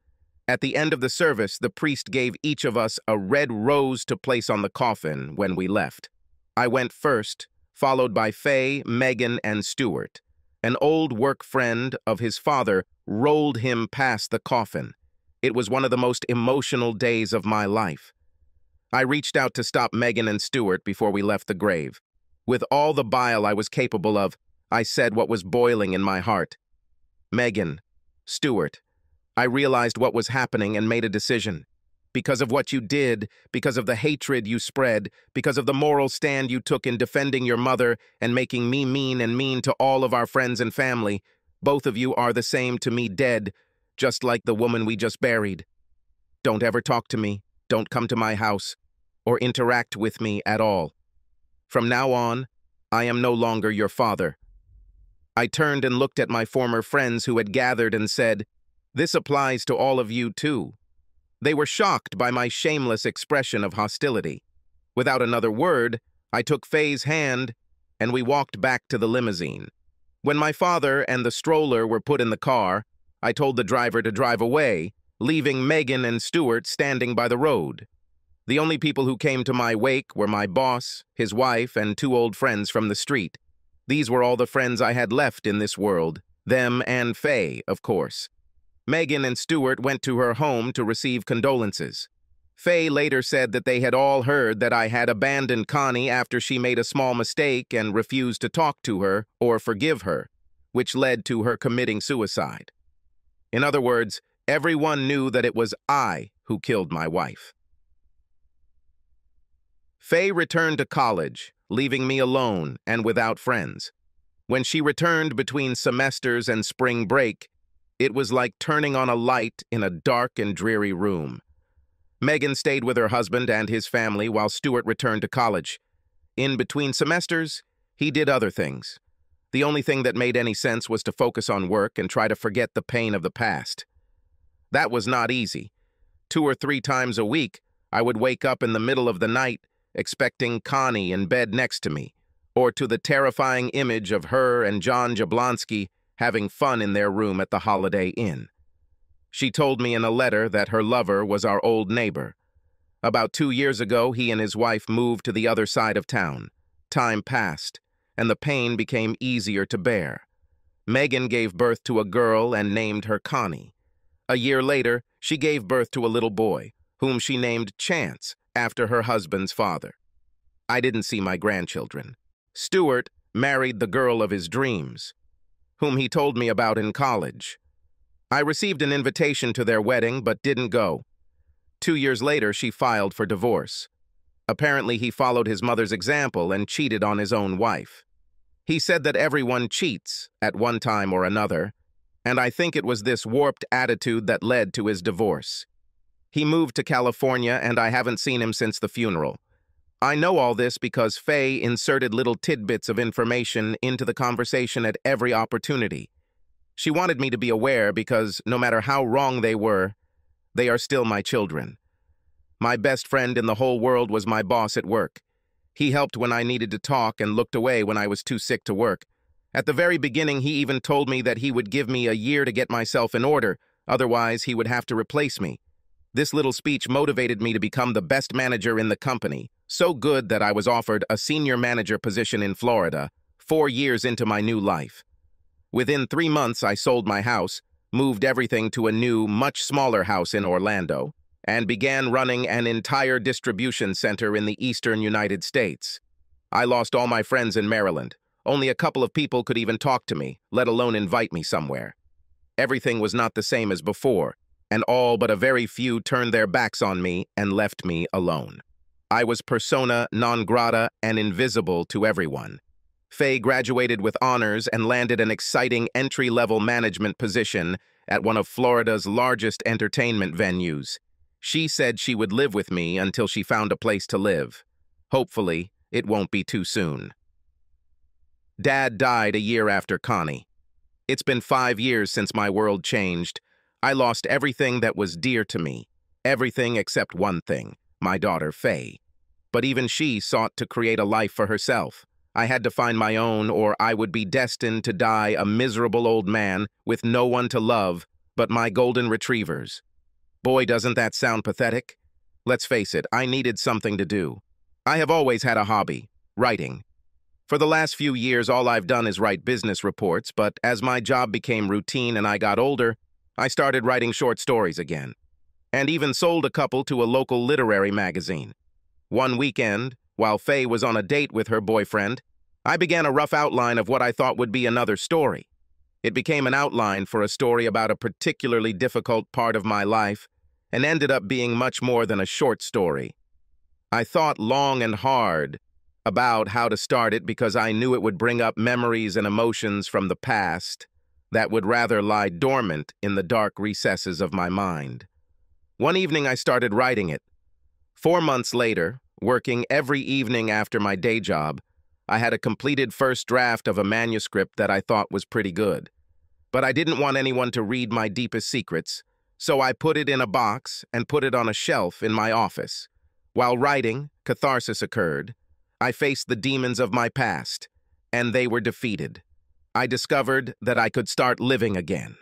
At the end of the service, the priest gave each of us a red rose to place on the coffin when we left. I went first, followed by Faye, Megan, and Stuart. An old work friend of his father rolled him past the coffin. It was one of the most emotional days of my life. I reached out to stop Megan and Stuart before we left the grave. With all the bile I was capable of, I said what was boiling in my heart. Megan, Stuart, I realized what was happening and made a decision. Because of what you did, because of the hatred you spread, because of the moral stand you took in defending your mother and making me mean to all of our friends and family, both of you are the same to me dead, just like the woman we just buried. Don't ever talk to me, don't come to my house, or interact with me at all. From now on, I am no longer your father. I turned and looked at my former friends who had gathered and said, "This applies to all of you too." They were shocked by my shameless expression of hostility. Without another word, I took Faye's hand and we walked back to the limousine. When my father and the stroller were put in the car, I told the driver to drive away, leaving Megan and Stuart standing by the road. The only people who came to my wake were my boss, his wife, and two old friends from the street. These were all the friends I had left in this world, them and Faye, of course. Megan and Stuart went to her home to receive condolences. Faye later said that they had all heard that I had abandoned Connie after she made a small mistake and refused to talk to her or forgive her, which led to her committing suicide. In other words, everyone knew that it was I who killed my wife. Faye returned to college, leaving me alone and without friends. When she returned between semesters and spring break, it was like turning on a light in a dark and dreary room. Megan stayed with her husband and his family while Stuart returned to college. In between semesters, he did other things. The only thing that made any sense was to focus on work and try to forget the pain of the past. That was not easy. 2 or 3 times a week, I would wake up in the middle of the night expecting Connie in bed next to me, or to the terrifying image of her and John Jablonski having fun in their room at the Holiday Inn. She told me in a letter that her lover was our old neighbor. About 2 years ago, he and his wife moved to the other side of town. Time passed, and the pain became easier to bear. Megan gave birth to a girl and named her Connie. A year later, she gave birth to a little boy, whom she named Chance, after her husband's father. I didn't see my grandchildren. Stuart married the girl of his dreams. whom he told me about in college. I received an invitation to their wedding but didn't go. 2 years later, she filed for divorce. Apparently, he followed his mother's example and cheated on his own wife. He said that everyone cheats at one time or another, and I think it was this warped attitude that led to his divorce. He moved to California, and I haven't seen him since the funeral. I know all this because Faye inserted little tidbits of information into the conversation at every opportunity. She wanted me to be aware because, no matter how wrong they were, they are still my children. My best friend in the whole world was my boss at work. He helped when I needed to talk and looked away when I was too sick to work. At the very beginning, he even told me that he would give me a year to get myself in order, otherwise he would have to replace me. This little speech motivated me to become the best manager in the company, so good that I was offered a senior manager position in Florida, 4 years into my new life. Within 3 months, I sold my house, moved everything to a new, much smaller house in Orlando, and began running an entire distribution center in the eastern United States. I lost all my friends in Maryland. Only a couple of people could even talk to me, let alone invite me somewhere. Everything was not the same as before, and all but a very few turned their backs on me and left me alone. I was persona non grata and invisible to everyone. Faye graduated with honors and landed an exciting entry-level management position at one of Florida's largest entertainment venues. She said she would live with me until she found a place to live. Hopefully, it won't be too soon. Dad died a year after Connie. It's been 5 years since my world changed. I lost everything that was dear to me. Everything except one thing, my daughter Faye. But even she sought to create a life for herself. I had to find my own, or I would be destined to die a miserable old man with no one to love but my golden retrievers. Boy, doesn't that sound pathetic? Let's face it, I needed something to do. I have always had a hobby, writing. For the last few years, all I've done is write business reports, but as my job became routine and I got older, I started writing short stories again, and even sold a couple to a local literary magazine. One weekend, while Faye was on a date with her boyfriend, I began a rough outline of what I thought would be another story. It became an outline for a story about a particularly difficult part of my life, and ended up being much more than a short story. I thought long and hard about how to start it because I knew it would bring up memories and emotions from the past that would rather lie dormant in the dark recesses of my mind. One evening I started writing it. 4 months later, working every evening after my day job, I had a completed first draft of a manuscript that I thought was pretty good. But I didn't want anyone to read my deepest secrets, so I put it in a box and put it on a shelf in my office. While writing, catharsis occurred. I faced the demons of my past, and they were defeated. I discovered that I could start living again.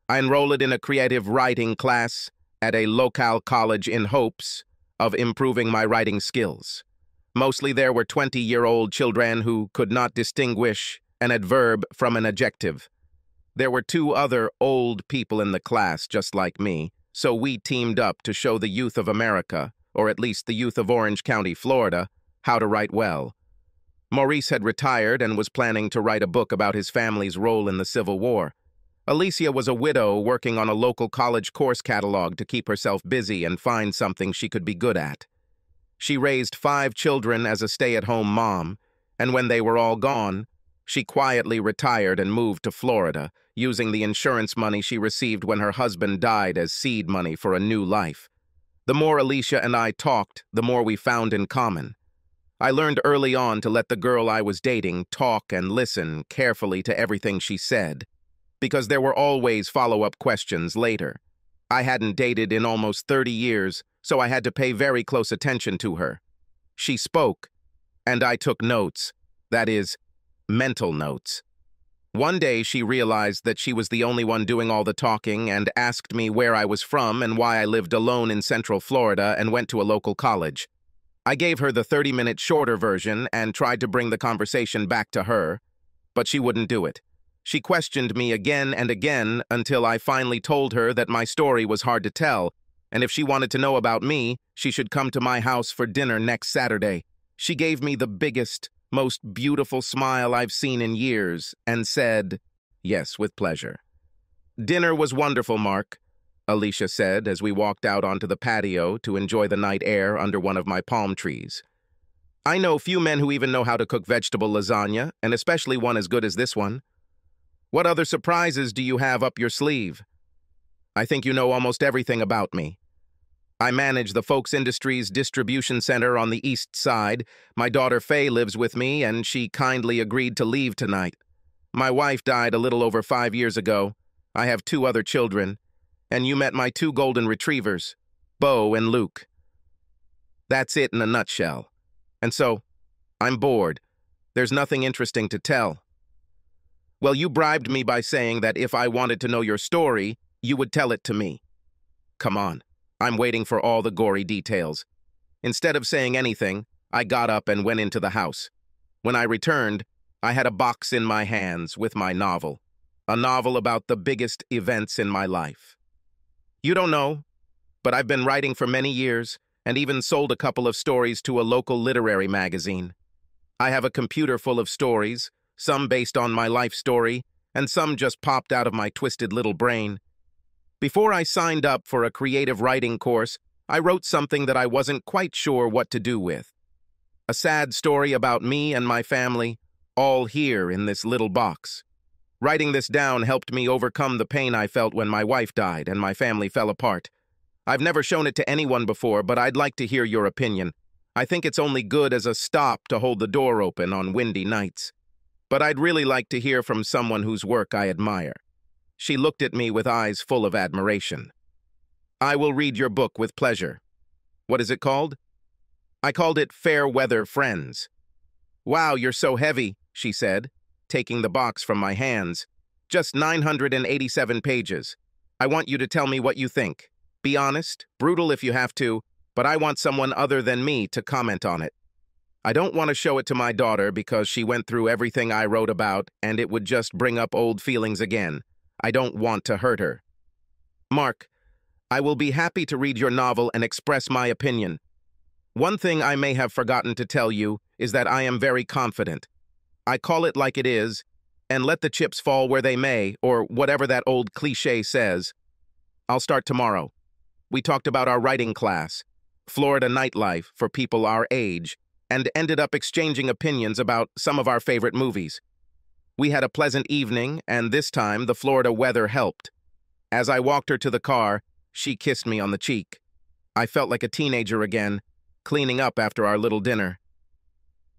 I enrolled in a creative writing class at a local college in hopes of improving my writing skills. Mostly there were 20-year-old children who could not distinguish an adverb from an adjective. There were 2 other old people in the class just like me, so we teamed up to show the youth of America, or at least the youth of Orange County, Florida, how to write well. Maurice had retired and was planning to write a book about his family's role in the Civil War. Alicia was a widow working on a local college course catalog to keep herself busy and find something she could be good at. She raised 5 children as a stay-at-home mom, and when they were all gone, she quietly retired and moved to Florida, using the insurance money she received when her husband died as seed money for a new life. The more Alicia and I talked, the more we found in common. I learned early on to let the girl I was dating talk and listen carefully to everything she said, because there were always follow-up questions later. I hadn't dated in almost 30 years, so I had to pay very close attention to her. She spoke, and I took notes, that is, mental notes. One day she realized that she was the only one doing all the talking and asked me where I was from and why I lived alone in Central Florida and went to a local college. I gave her the 30-minute shorter version and tried to bring the conversation back to her, but she wouldn't do it. She questioned me again and again until I finally told her that my story was hard to tell, and if she wanted to know about me, she should come to my house for dinner next Saturday. She gave me the biggest, most beautiful smile I've seen in years and said, Yes, with pleasure. Dinner was wonderful, Mark, Alicia said as we walked out onto the patio to enjoy the night air under one of my palm trees. I know few men who even know how to cook vegetable lasagna, and especially one as good as this one. What other surprises do you have up your sleeve? I think you know almost everything about me. I manage the Folks Industries distribution center on the east side. My daughter Faye lives with me, and she kindly agreed to leave tonight. My wife died a little over 5 years ago. I have 2 other children, and you met my 2 golden retrievers, Bo and Luke. That's it in a nutshell. And so, I'm bored. There's nothing interesting to tell. Well, you bribed me by saying that if I wanted to know your story, you would tell it to me. Come on, I'm waiting for all the gory details. Instead of saying anything, I got up and went into the house. When I returned, I had a box in my hands with my novel. A novel about the biggest events in my life. You don't know, but I've been writing for many years, and even sold a couple of stories to a local literary magazine. I have a computer full of stories, some based on my life story, and some just popped out of my twisted little brain. Before I signed up for a creative writing course, I wrote something that I wasn't quite sure what to do with. A sad story about me and my family, all here in this little box. Writing this down helped me overcome the pain I felt when my wife died and my family fell apart. I've never shown it to anyone before, but I'd like to hear your opinion. I think it's only good as a stop to hold the door open on windy nights. But I'd really like to hear from someone whose work I admire. She looked at me with eyes full of admiration. I will read your book with pleasure. What is it called? I called it Fair Weather Friends. Wow, you're so heavy, she said, taking the box from my hands. Just 987 pages. I want you to tell me what you think. Be honest, brutal if you have to, but I want someone other than me to comment on it. I don't want to show it to my daughter because she went through everything I wrote about and it would just bring up old feelings again. I don't want to hurt her. Mark, I will be happy to read your novel and express my opinion. One thing I may have forgotten to tell you is that I am very confident. I call it like it is, and let the chips fall where they may, or whatever that old cliché says. I'll start tomorrow. We talked about our writing class, Florida nightlife for people our age, and ended up exchanging opinions about some of our favorite movies. We had a pleasant evening, and this time the Florida weather helped. As I walked her to the car, she kissed me on the cheek. I felt like a teenager again, cleaning up after our little dinner.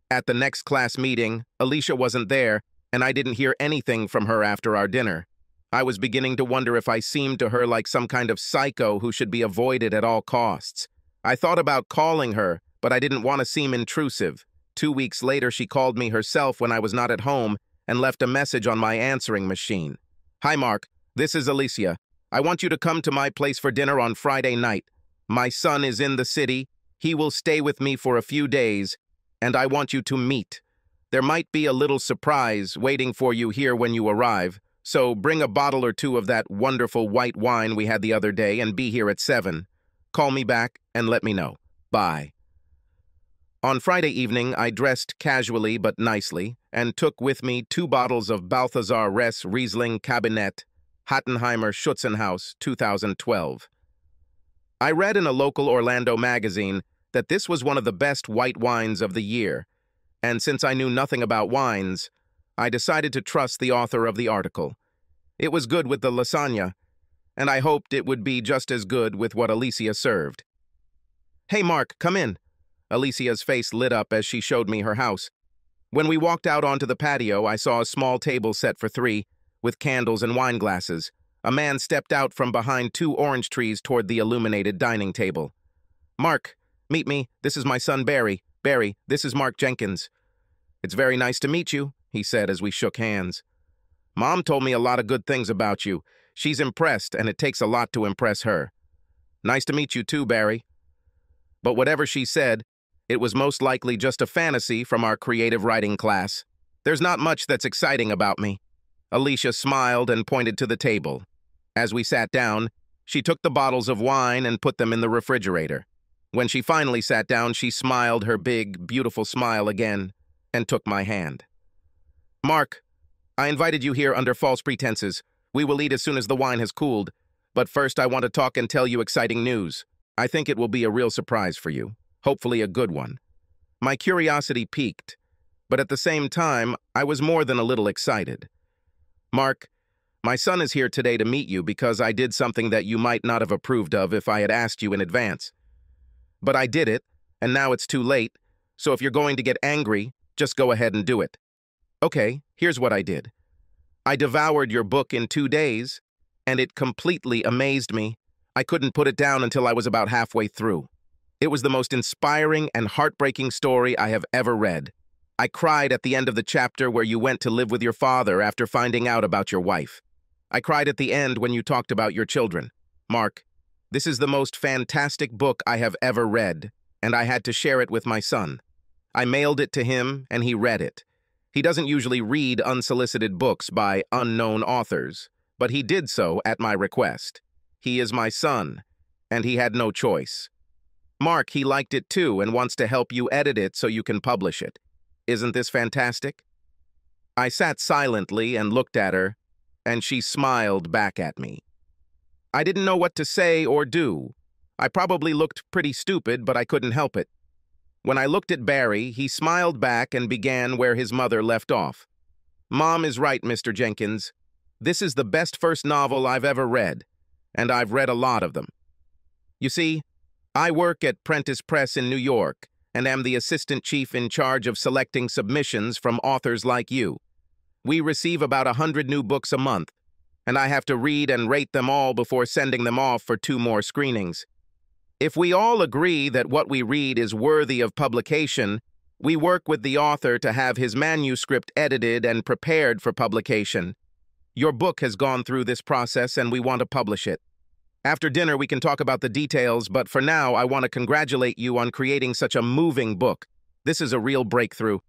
At the next class meeting, Alicia wasn't there, and I didn't hear anything from her after our dinner. I was beginning to wonder if I seemed to her like some kind of psycho who should be avoided at all costs. I thought about calling her, but I didn't want to seem intrusive. 2 weeks later, she called me herself when I was not at home and left a message on my answering machine. Hi, Mark. This is Alicia. I want you to come to my place for dinner on Friday night. My son is in the city. He will stay with me for a few days, and I want you to meet. There might be a little surprise waiting for you here when you arrive, so bring a bottle or 2 of that wonderful white wine we had the other day and be here at 7. Call me back and let me know. Bye. On Friday evening, I dressed casually but nicely and took with me 2 bottles of Balthasar Ress Riesling Kabinett, Hattenheimer Schutzenhaus, 2012. I read in a local Orlando magazine that this was one of the best white wines of the year, and since I knew nothing about wines, I decided to trust the author of the article. It was good with the lasagna, and I hoped it would be just as good with what Alicia served. Hey, Mark, come in. Alicia's face lit up as she showed me her house. When we walked out onto the patio, I saw a small table set for 3, with candles and wine glasses. A man stepped out from behind 2 orange trees toward the illuminated dining table. Mark, meet me. This is my son, Barry. Barry, this is Mark Jenkins. It's very nice to meet you, he said as we shook hands. Mom told me a lot of good things about you. She's impressed, and it takes a lot to impress her. Nice to meet you too, Barry. But whatever she said, it was most likely just a fantasy from our creative writing class. There's not much that's exciting about me. Alicia smiled and pointed to the table. As we sat down, she took the bottles of wine and put them in the refrigerator. When she finally sat down, she smiled her big, beautiful smile again and took my hand. Mark, I invited you here under false pretenses. We will eat as soon as the wine has cooled. But first, I want to talk and tell you exciting news. I think it will be a real surprise for you. Hopefully a good one. My curiosity piqued, but at the same time, I was more than a little excited. Mark, my son is here today to meet you because I did something that you might not have approved of if I had asked you in advance. But I did it, and now it's too late, so if you're going to get angry, just go ahead and do it. Okay, here's what I did. I devoured your book in 2 days, and it completely amazed me. I couldn't put it down until I was about halfway through. It was the most inspiring and heartbreaking story I have ever read. I cried at the end of the chapter where you went to live with your father after finding out about your wife. I cried at the end when you talked about your children. Mark, this is the most fantastic book I have ever read, and I had to share it with my son. I mailed it to him, and he read it. He doesn't usually read unsolicited books by unknown authors, but he did so at my request. He is my son, and he had no choice. Mark, he liked it too and wants to help you edit it so you can publish it. Isn't this fantastic? I sat silently and looked at her, and she smiled back at me. I didn't know what to say or do. I probably looked pretty stupid, but I couldn't help it. When I looked at Barry, he smiled back and began where his mother left off. Mom is right, Mr. Jenkins. This is the best first novel I've ever read, and I've read a lot of them. You see, I work at Prentice Press in New York, and am the assistant chief in charge of selecting submissions from authors like you. We receive about 100 new books a month, and I have to read and rate them all before sending them off for 2 more screenings. If we all agree that what we read is worthy of publication, we work with the author to have his manuscript edited and prepared for publication. Your book has gone through this process, and we want to publish it. After dinner, we can talk about the details, but for now, I want to congratulate you on creating such a moving book. This is a real breakthrough.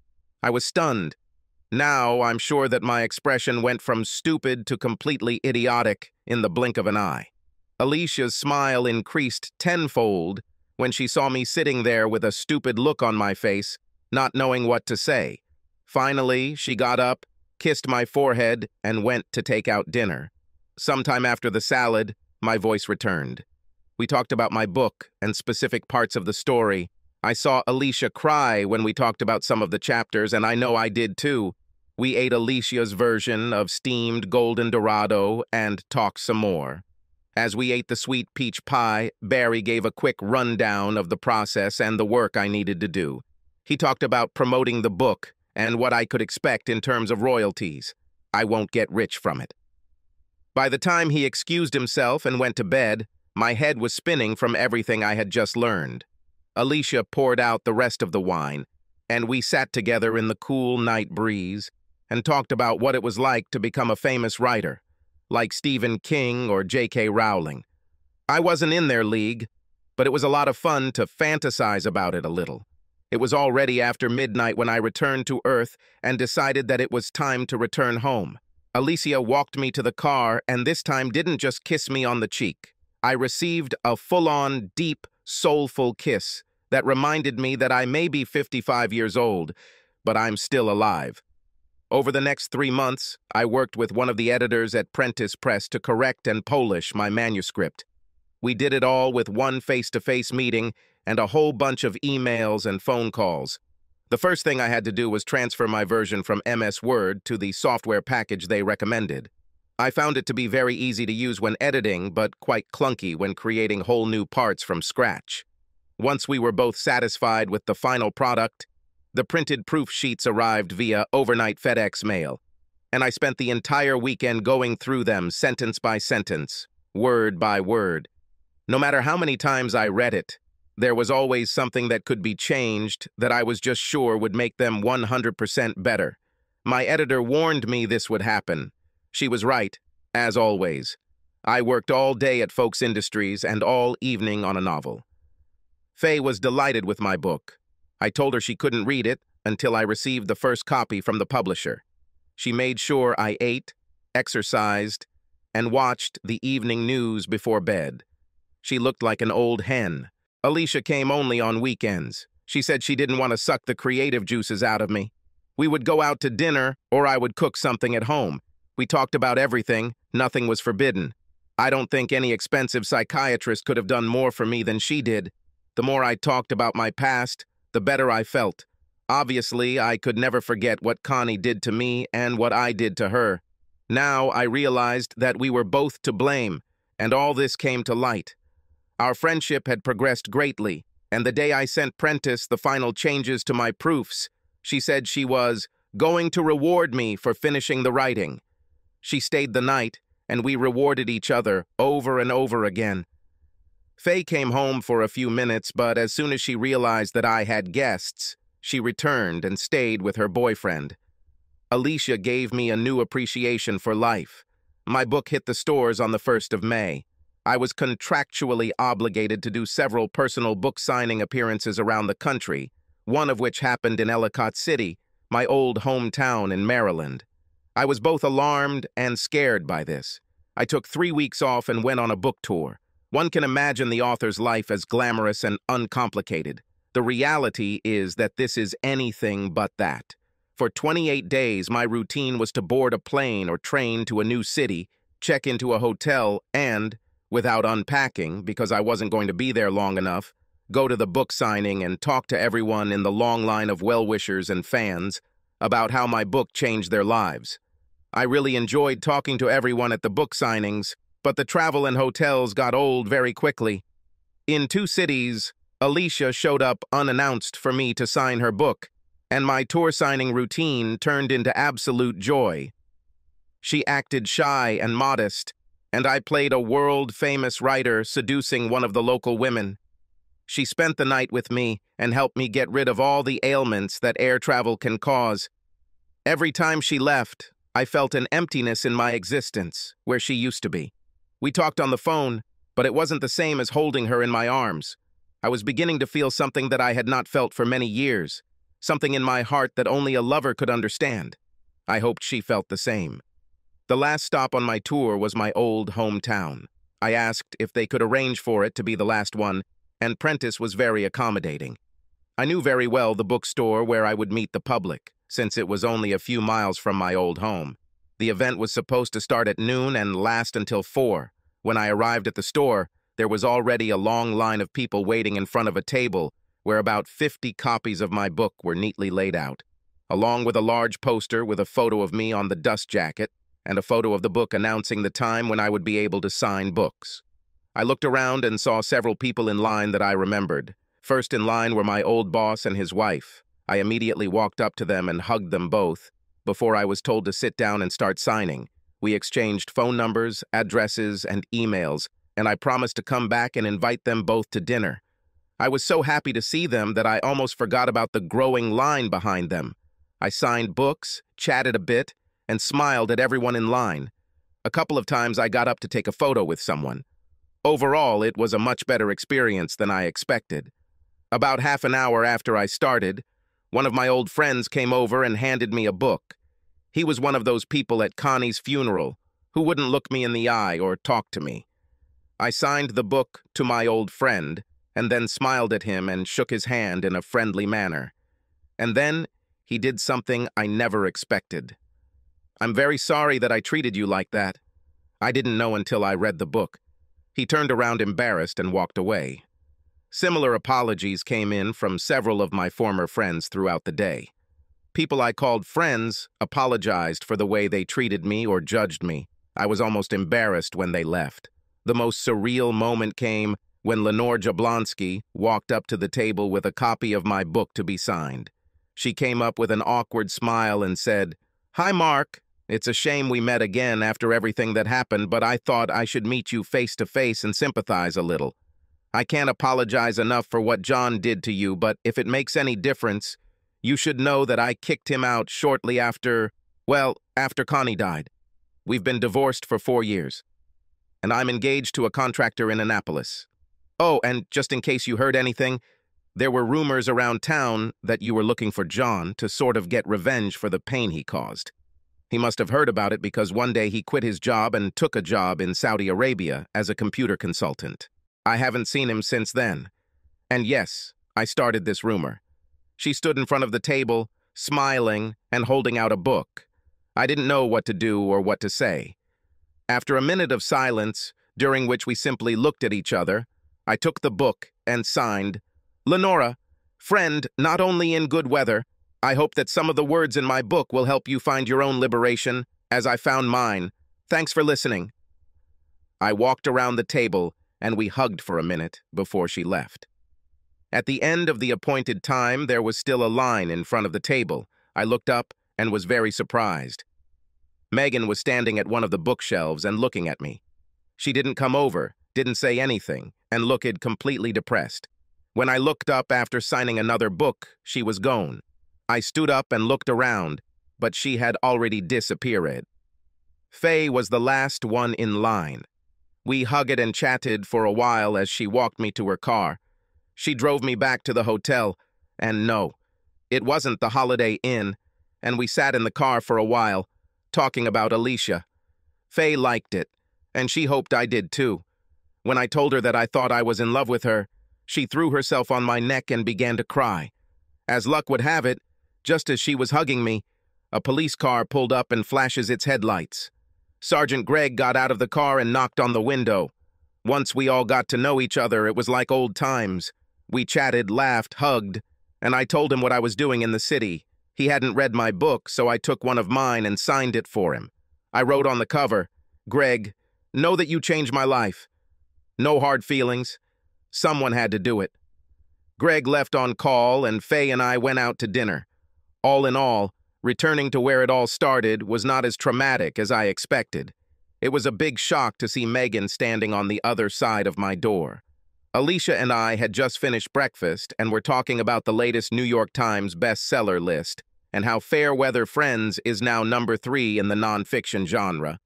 I was stunned. Now, I'm sure that my expression went from stupid to completely idiotic in the blink of an eye. Alicia's smile increased tenfold when she saw me sitting there with a stupid look on my face, not knowing what to say. Finally, she got up, kissed my forehead, and went to take out dinner. Sometime after the salad, my voice returned. We talked about my book and specific parts of the story. I saw Alicia cry when we talked about some of the chapters, and I know I did too. We ate Alicia's version of steamed golden dorado and talked some more. As we ate the sweet peach pie, Barry gave a quick rundown of the process and the work I needed to do. He talked about promoting the book and what I could expect in terms of royalties. I won't get rich from it. By the time he excused himself and went to bed, my head was spinning from everything I had just learned. Alicia poured out the rest of the wine, and we sat together in the cool night breeze and talked about what it was like to become a famous writer, like Stephen King or J.K. Rowling. I wasn't in their league, but it was a lot of fun to fantasize about it a little. It was already after midnight when I returned to Earth and decided that it was time to return home. Alicia walked me to the car and this time didn't just kiss me on the cheek. I received a full-on, deep, soulful kiss that reminded me that I may be 55 years old, but I'm still alive. Over the next 3 months, I worked with one of the editors at Prentice Press to correct and polish my manuscript. We did it all with one face-to-face meeting and a whole bunch of emails and phone calls. The first thing I had to do was transfer my version from MS Word to the software package they recommended. I found it to be very easy to use when editing, but quite clunky when creating whole new parts from scratch. Once we were both satisfied with the final product, the printed proof sheets arrived via overnight FedEx mail, and I spent the entire weekend going through them sentence by sentence, word by word. No matter how many times I read it, there was always something that could be changed that I was just sure would make them 100% better. My editor warned me this would happen. She was right, as always. I worked all day at Folks Industries and all evening on a novel. Faye was delighted with my book. I told her she couldn't read it until I received the first copy from the publisher. She made sure I ate, exercised, and watched the evening news before bed. She looked like an old hen. Alicia came only on weekends. She said she didn't want to suck the creative juices out of me. We would go out to dinner, or I would cook something at home. We talked about everything. Nothing was forbidden. I don't think any expensive psychiatrist could have done more for me than she did. The more I talked about my past, the better I felt. Obviously, I could never forget what Connie did to me and what I did to her. Now I realized that we were both to blame, and all this came to light. Our friendship had progressed greatly, and the day I sent Prentice the final changes to my proofs, she said she was going to reward me for finishing the writing. She stayed the night, and we rewarded each other over and over again. Faye came home for a few minutes, but as soon as she realized that I had guests, she returned and stayed with her boyfriend. Alicia gave me a new appreciation for life. My book hit the stores on the 1st of May. I was contractually obligated to do several personal book signing appearances around the country, one of which happened in Ellicott City, my old hometown in Maryland. I was both alarmed and scared by this. I took 3 weeks off and went on a book tour. One can imagine the author's life as glamorous and uncomplicated. The reality is that this is anything but that. For 28 days, my routine was to board a plane or train to a new city, check into a hotel, and, without unpacking, because I wasn't going to be there long enough, go to the book signing and talk to everyone in the long line of well-wishers and fans about how my book changed their lives. I really enjoyed talking to everyone at the book signings, but the travel and hotels got old very quickly. In 2 cities, Alicia showed up unannounced for me to sign her book, and my tour signing routine turned into absolute joy. She acted shy and modest, and I played a world-famous writer seducing one of the local women. She spent the night with me and helped me get rid of all the ailments that air travel can cause. Every time she left, I felt an emptiness in my existence, where she used to be. We talked on the phone, but it wasn't the same as holding her in my arms. I was beginning to feel something that I had not felt for many years, something in my heart that only a lover could understand. I hoped she felt the same. The last stop on my tour was my old hometown. I asked if they could arrange for it to be the last one, and Prentice was very accommodating. I knew very well the bookstore where I would meet the public, since it was only a few miles from my old home. The event was supposed to start at noon and last until 4. When I arrived at the store, there was already a long line of people waiting in front of a table where about 50 copies of my book were neatly laid out, along with a large poster with a photo of me on the dust jacket and a photo of the book announcing the time when I would be able to sign books. I looked around and saw several people in line that I remembered. First in line were my old boss and his wife. I immediately walked up to them and hugged them both before I was told to sit down and start signing. We exchanged phone numbers, addresses, and emails, and I promised to come back and invite them both to dinner. I was so happy to see them that I almost forgot about the growing line behind them. I signed books, chatted a bit, and smiled at everyone in line. A couple of times I got up to take a photo with someone. Overall, it was a much better experience than I expected. About half an hour after I started, one of my old friends came over and handed me a book. He was one of those people at Connie's funeral who wouldn't look me in the eye or talk to me. I signed the book to my old friend and then smiled at him and shook his hand in a friendly manner. And then he did something I never expected. "I'm very sorry that I treated you like that. I didn't know until I read the book." He turned around embarrassed and walked away. Similar apologies came in from several of my former friends throughout the day. People I called friends apologized for the way they treated me or judged me. I was almost embarrassed when they left. The most surreal moment came when Lenore Jablonski walked up to the table with a copy of my book to be signed. She came up with an awkward smile and said, "Hi, Mark. It's a shame we met again after everything that happened, but I thought I should meet you face to face and sympathize a little. I can't apologize enough for what John did to you, but if it makes any difference, you should know that I kicked him out shortly after Connie died. We've been divorced for 4 years, and I'm engaged to a contractor in Annapolis. Oh, and just in case you heard anything, there were rumors around town that you were looking for John to sort of get revenge for the pain he caused. He must have heard about it because one day he quit his job and took a job in Saudi Arabia as a computer consultant. I haven't seen him since then. And yes, I started this rumor." She stood in front of the table, smiling and holding out a book. I didn't know what to do or what to say. After a minute of silence, during which we simply looked at each other, I took the book and signed, "Lenora, friend, not only in good weather, I hope that some of the words in my book will help you find your own liberation, as I found mine. Thanks for listening." I walked around the table, and we hugged for a minute before she left. At the end of the appointed time, there was still a line in front of the table. I looked up and was very surprised. Megan was standing at one of the bookshelves and looking at me. She didn't come over, didn't say anything, and looked completely depressed. When I looked up after signing another book, she was gone. I stood up and looked around, but she had already disappeared. Faye was the last one in line. We hugged and chatted for a while as she walked me to her car. She drove me back to the hotel, and no, it wasn't the Holiday Inn, and we sat in the car for a while, talking about Alicia. Faye liked it, and she hoped I did too. When I told her that I thought I was in love with her, she threw herself on my neck and began to cry. As luck would have it, just as she was hugging me, a police car pulled up and flashes its headlights. Sergeant Greg got out of the car and knocked on the window. Once we all got to know each other, it was like old times. We chatted, laughed, hugged, and I told him what I was doing in the city. He hadn't read my book, so I took one of mine and signed it for him. I wrote on the cover, "Greg, know that you changed my life. No hard feelings. Someone had to do it." Greg left on call, and Faye and I went out to dinner. All in all, returning to where it all started was not as traumatic as I expected. It was a big shock to see Megan standing on the other side of my door. Alicia and I had just finished breakfast and were talking about the latest New York Times bestseller list and how Fair Weather Friends is now #3 in the nonfiction genre.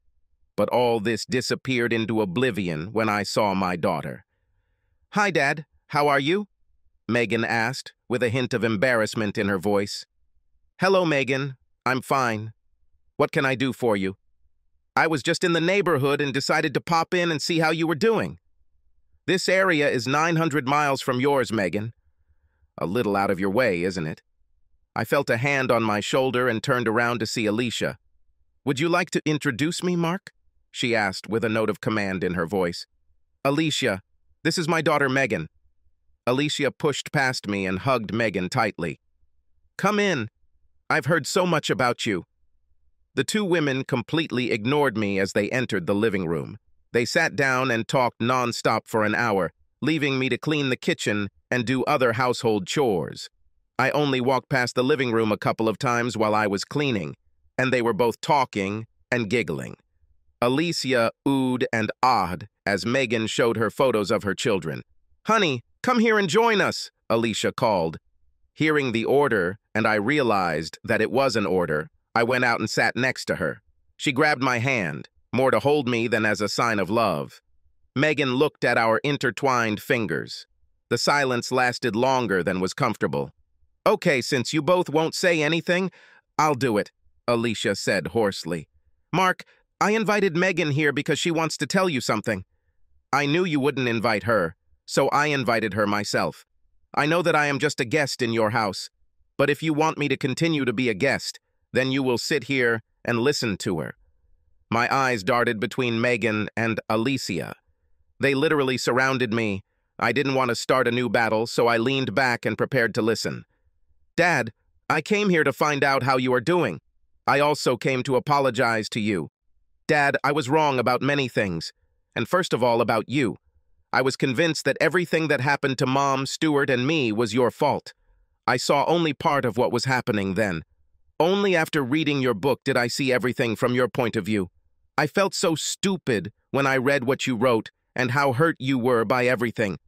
But all this disappeared into oblivion when I saw my daughter. "Hi, Dad. How are you?" Megan asked, with a hint of embarrassment in her voice. "Hello, Megan. I'm fine. What can I do for you?" "I was just in the neighborhood and decided to pop in and see how you were doing." "This area is 900 miles from yours, Megan." "A little out of your way, isn't it?" I felt a hand on my shoulder and turned around to see Alicia. "Would you like to introduce me, Mark?" she asked with a note of command in her voice. "Alicia, this is my daughter Megan." Alicia pushed past me and hugged Megan tightly. "Come in. I've heard so much about you." The two women completely ignored me as they entered the living room. They sat down and talked non-stop for an hour, leaving me to clean the kitchen and do other household chores. I only walked past the living room a couple of times while I was cleaning, and they were both talking and giggling. Alicia oohed and ahed as Megan showed her photos of her children. "Honey, come here and join us," Alicia called. Hearing the order, and I realized that it was an order, I went out and sat next to her. She grabbed my hand, more to hold me than as a sign of love. Megan looked at our intertwined fingers. The silence lasted longer than was comfortable. "Okay, since you both won't say anything, I'll do it," Alicia said hoarsely. "Mark, I invited Megan here because she wants to tell you something. I knew you wouldn't invite her, so I invited her myself. I know that I am just a guest in your house, but if you want me to continue to be a guest, then you will sit here and listen to her." My eyes darted between Megan and Alicia. They literally surrounded me. I didn't want to start a new battle, so I leaned back and prepared to listen. "Dad, I came here to find out how you are doing. I also came to apologize to you. Dad, I was wrong about many things, and first of all about you. I was convinced that everything that happened to Mom, Stuart, and me was your fault. I saw only part of what was happening then. Only after reading your book did I see everything from your point of view. I felt so stupid when I read what you wrote and how hurt you were by everything.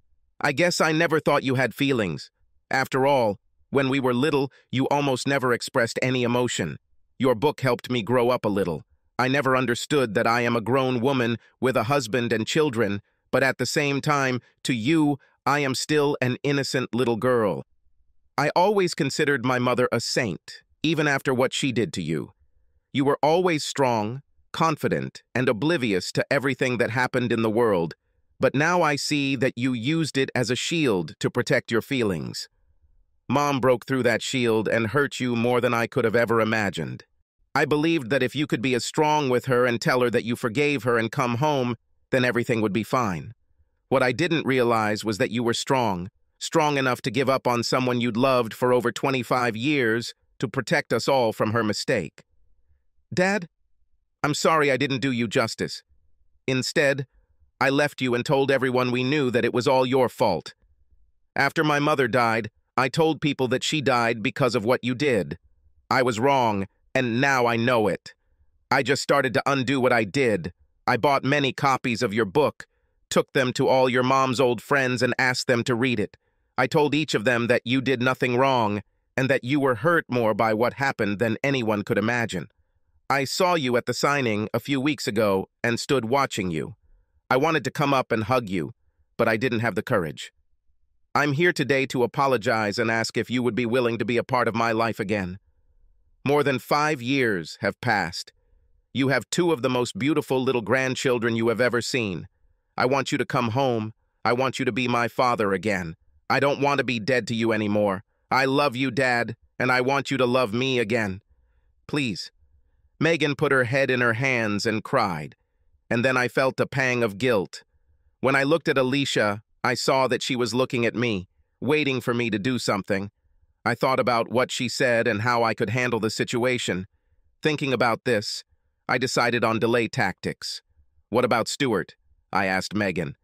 I guess I never thought you had feelings. After all, when we were little, you almost never expressed any emotion. Your book helped me grow up a little. I never understood that I am a grown woman with a husband and children, but at the same time, to you, I am still an innocent little girl. I always considered my mother a saint, even after what she did to you. You were always strong, confident, and oblivious to everything that happened in the world, but now I see that you used it as a shield to protect your feelings. Mom broke through that shield and hurt you more than I could have ever imagined. I believed that if you could be as strong with her and tell her that you forgave her and come home, then everything would be fine. What I didn't realize was that you were strong enough to give up on someone you'd loved for over 25 years to protect us all from her mistake. Dad, I'm sorry I didn't do you justice. Instead, I left you and told everyone we knew that it was all your fault. After my mother died, I told people that she died because of what you did. I was wrong, and now I know it. I just started to undo what I did. I bought many copies of your book, took them to all your mom's old friends and asked them to read it. I told each of them that you did nothing wrong and that you were hurt more by what happened than anyone could imagine. I saw you at the signing a few weeks ago and stood watching you. I wanted to come up and hug you, but I didn't have the courage. I'm here today to apologize and ask if you would be willing to be a part of my life again. More than 5 years have passed. You have 2 of the most beautiful little grandchildren you have ever seen. I want you to come home. I want you to be my father again. I don't want to be dead to you anymore. I love you, Dad, and I want you to love me again. Please. Megan put her head in her hands and cried, and then I felt a pang of guilt. When I looked at Alicia, I saw that she was looking at me, waiting for me to do something. I thought about what she said and how I could handle the situation. Thinking about this, I decided on delay tactics. What about Stuart? I asked Megan.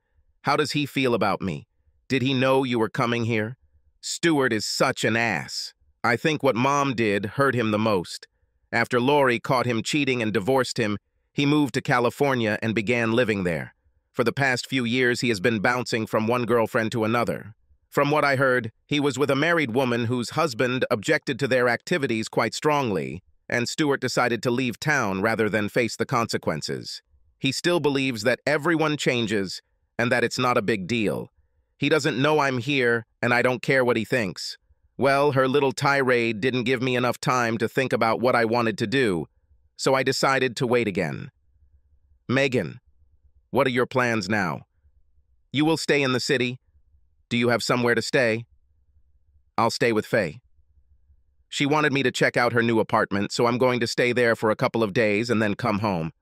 How does he feel about me? Did he know you were coming here? Stuart is such an ass. I think what Mom did hurt him the most. After Lori caught him cheating and divorced him, he moved to California and began living there. For the past few years, he has been bouncing from one girlfriend to another. From what I heard, he was with a married woman whose husband objected to their activities quite strongly, and Stuart decided to leave town rather than face the consequences. He still believes that everyone changes and that it's not a big deal. He doesn't know I'm here, and I don't care what he thinks. Well, her little tirade didn't give me enough time to think about what I wanted to do, so I decided to wait again. Megan, what are your plans now? You will stay in the city? Do you have somewhere to stay? I'll stay with Faye. She wanted me to check out her new apartment, so I'm going to stay there for a couple of days and then come home.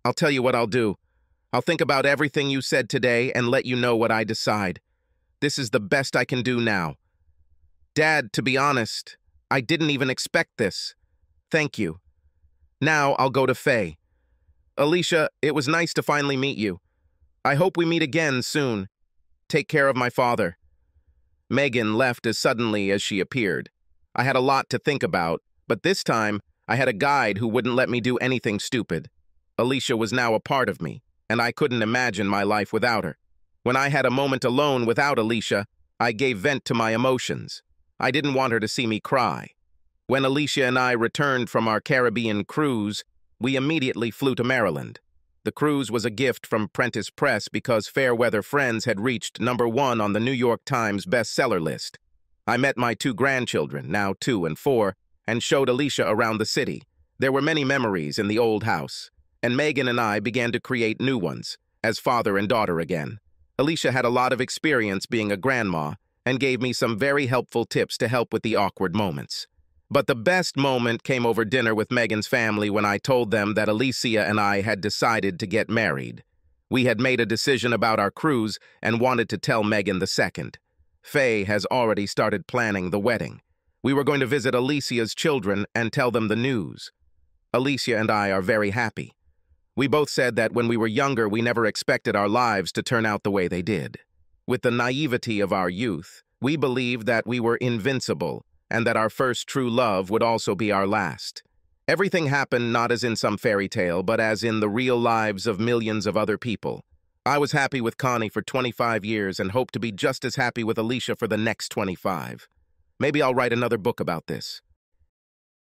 I'll tell you what I'll do. I'll think about everything you said today and let you know what I decide. This is the best I can do now. Dad, to be honest, I didn't even expect this. Thank you. Now I'll go to Faye. Alicia, it was nice to finally meet you. I hope we meet again soon. Take care of my father. Megan left as suddenly as she appeared. I had a lot to think about, but this time I had a guide who wouldn't let me do anything stupid. Alicia was now a part of me, and I couldn't imagine my life without her. When I had a moment alone without Alicia, I gave vent to my emotions. I didn't want her to see me cry. When Alicia and I returned from our Caribbean cruise, we immediately flew to Maryland. The cruise was a gift from Prentice Press because Fairweather Friends had reached #1 on the New York Times bestseller list. I met my 2 grandchildren, now 2 and 4, and showed Alicia around the city. There were many memories in the old house, and Megan and I began to create new ones, as father and daughter again. Alicia had a lot of experience being a grandma and gave me some very helpful tips to help with the awkward moments. But the best moment came over dinner with Megan's family when I told them that Alicia and I had decided to get married. We had made a decision about our cruise and wanted to tell Megan the second. Faye has already started planning the wedding. We were going to visit Alicia's children and tell them the news. Alicia and I are very happy. We both said that when we were younger, we never expected our lives to turn out the way they did. With the naivety of our youth, we believed that we were invincible and that our first true love would also be our last. Everything happened not as in some fairy tale, but as in the real lives of millions of other people. I was happy with Connie for 25 years and hope to be just as happy with Alicia for the next 25. Maybe I'll write another book about this.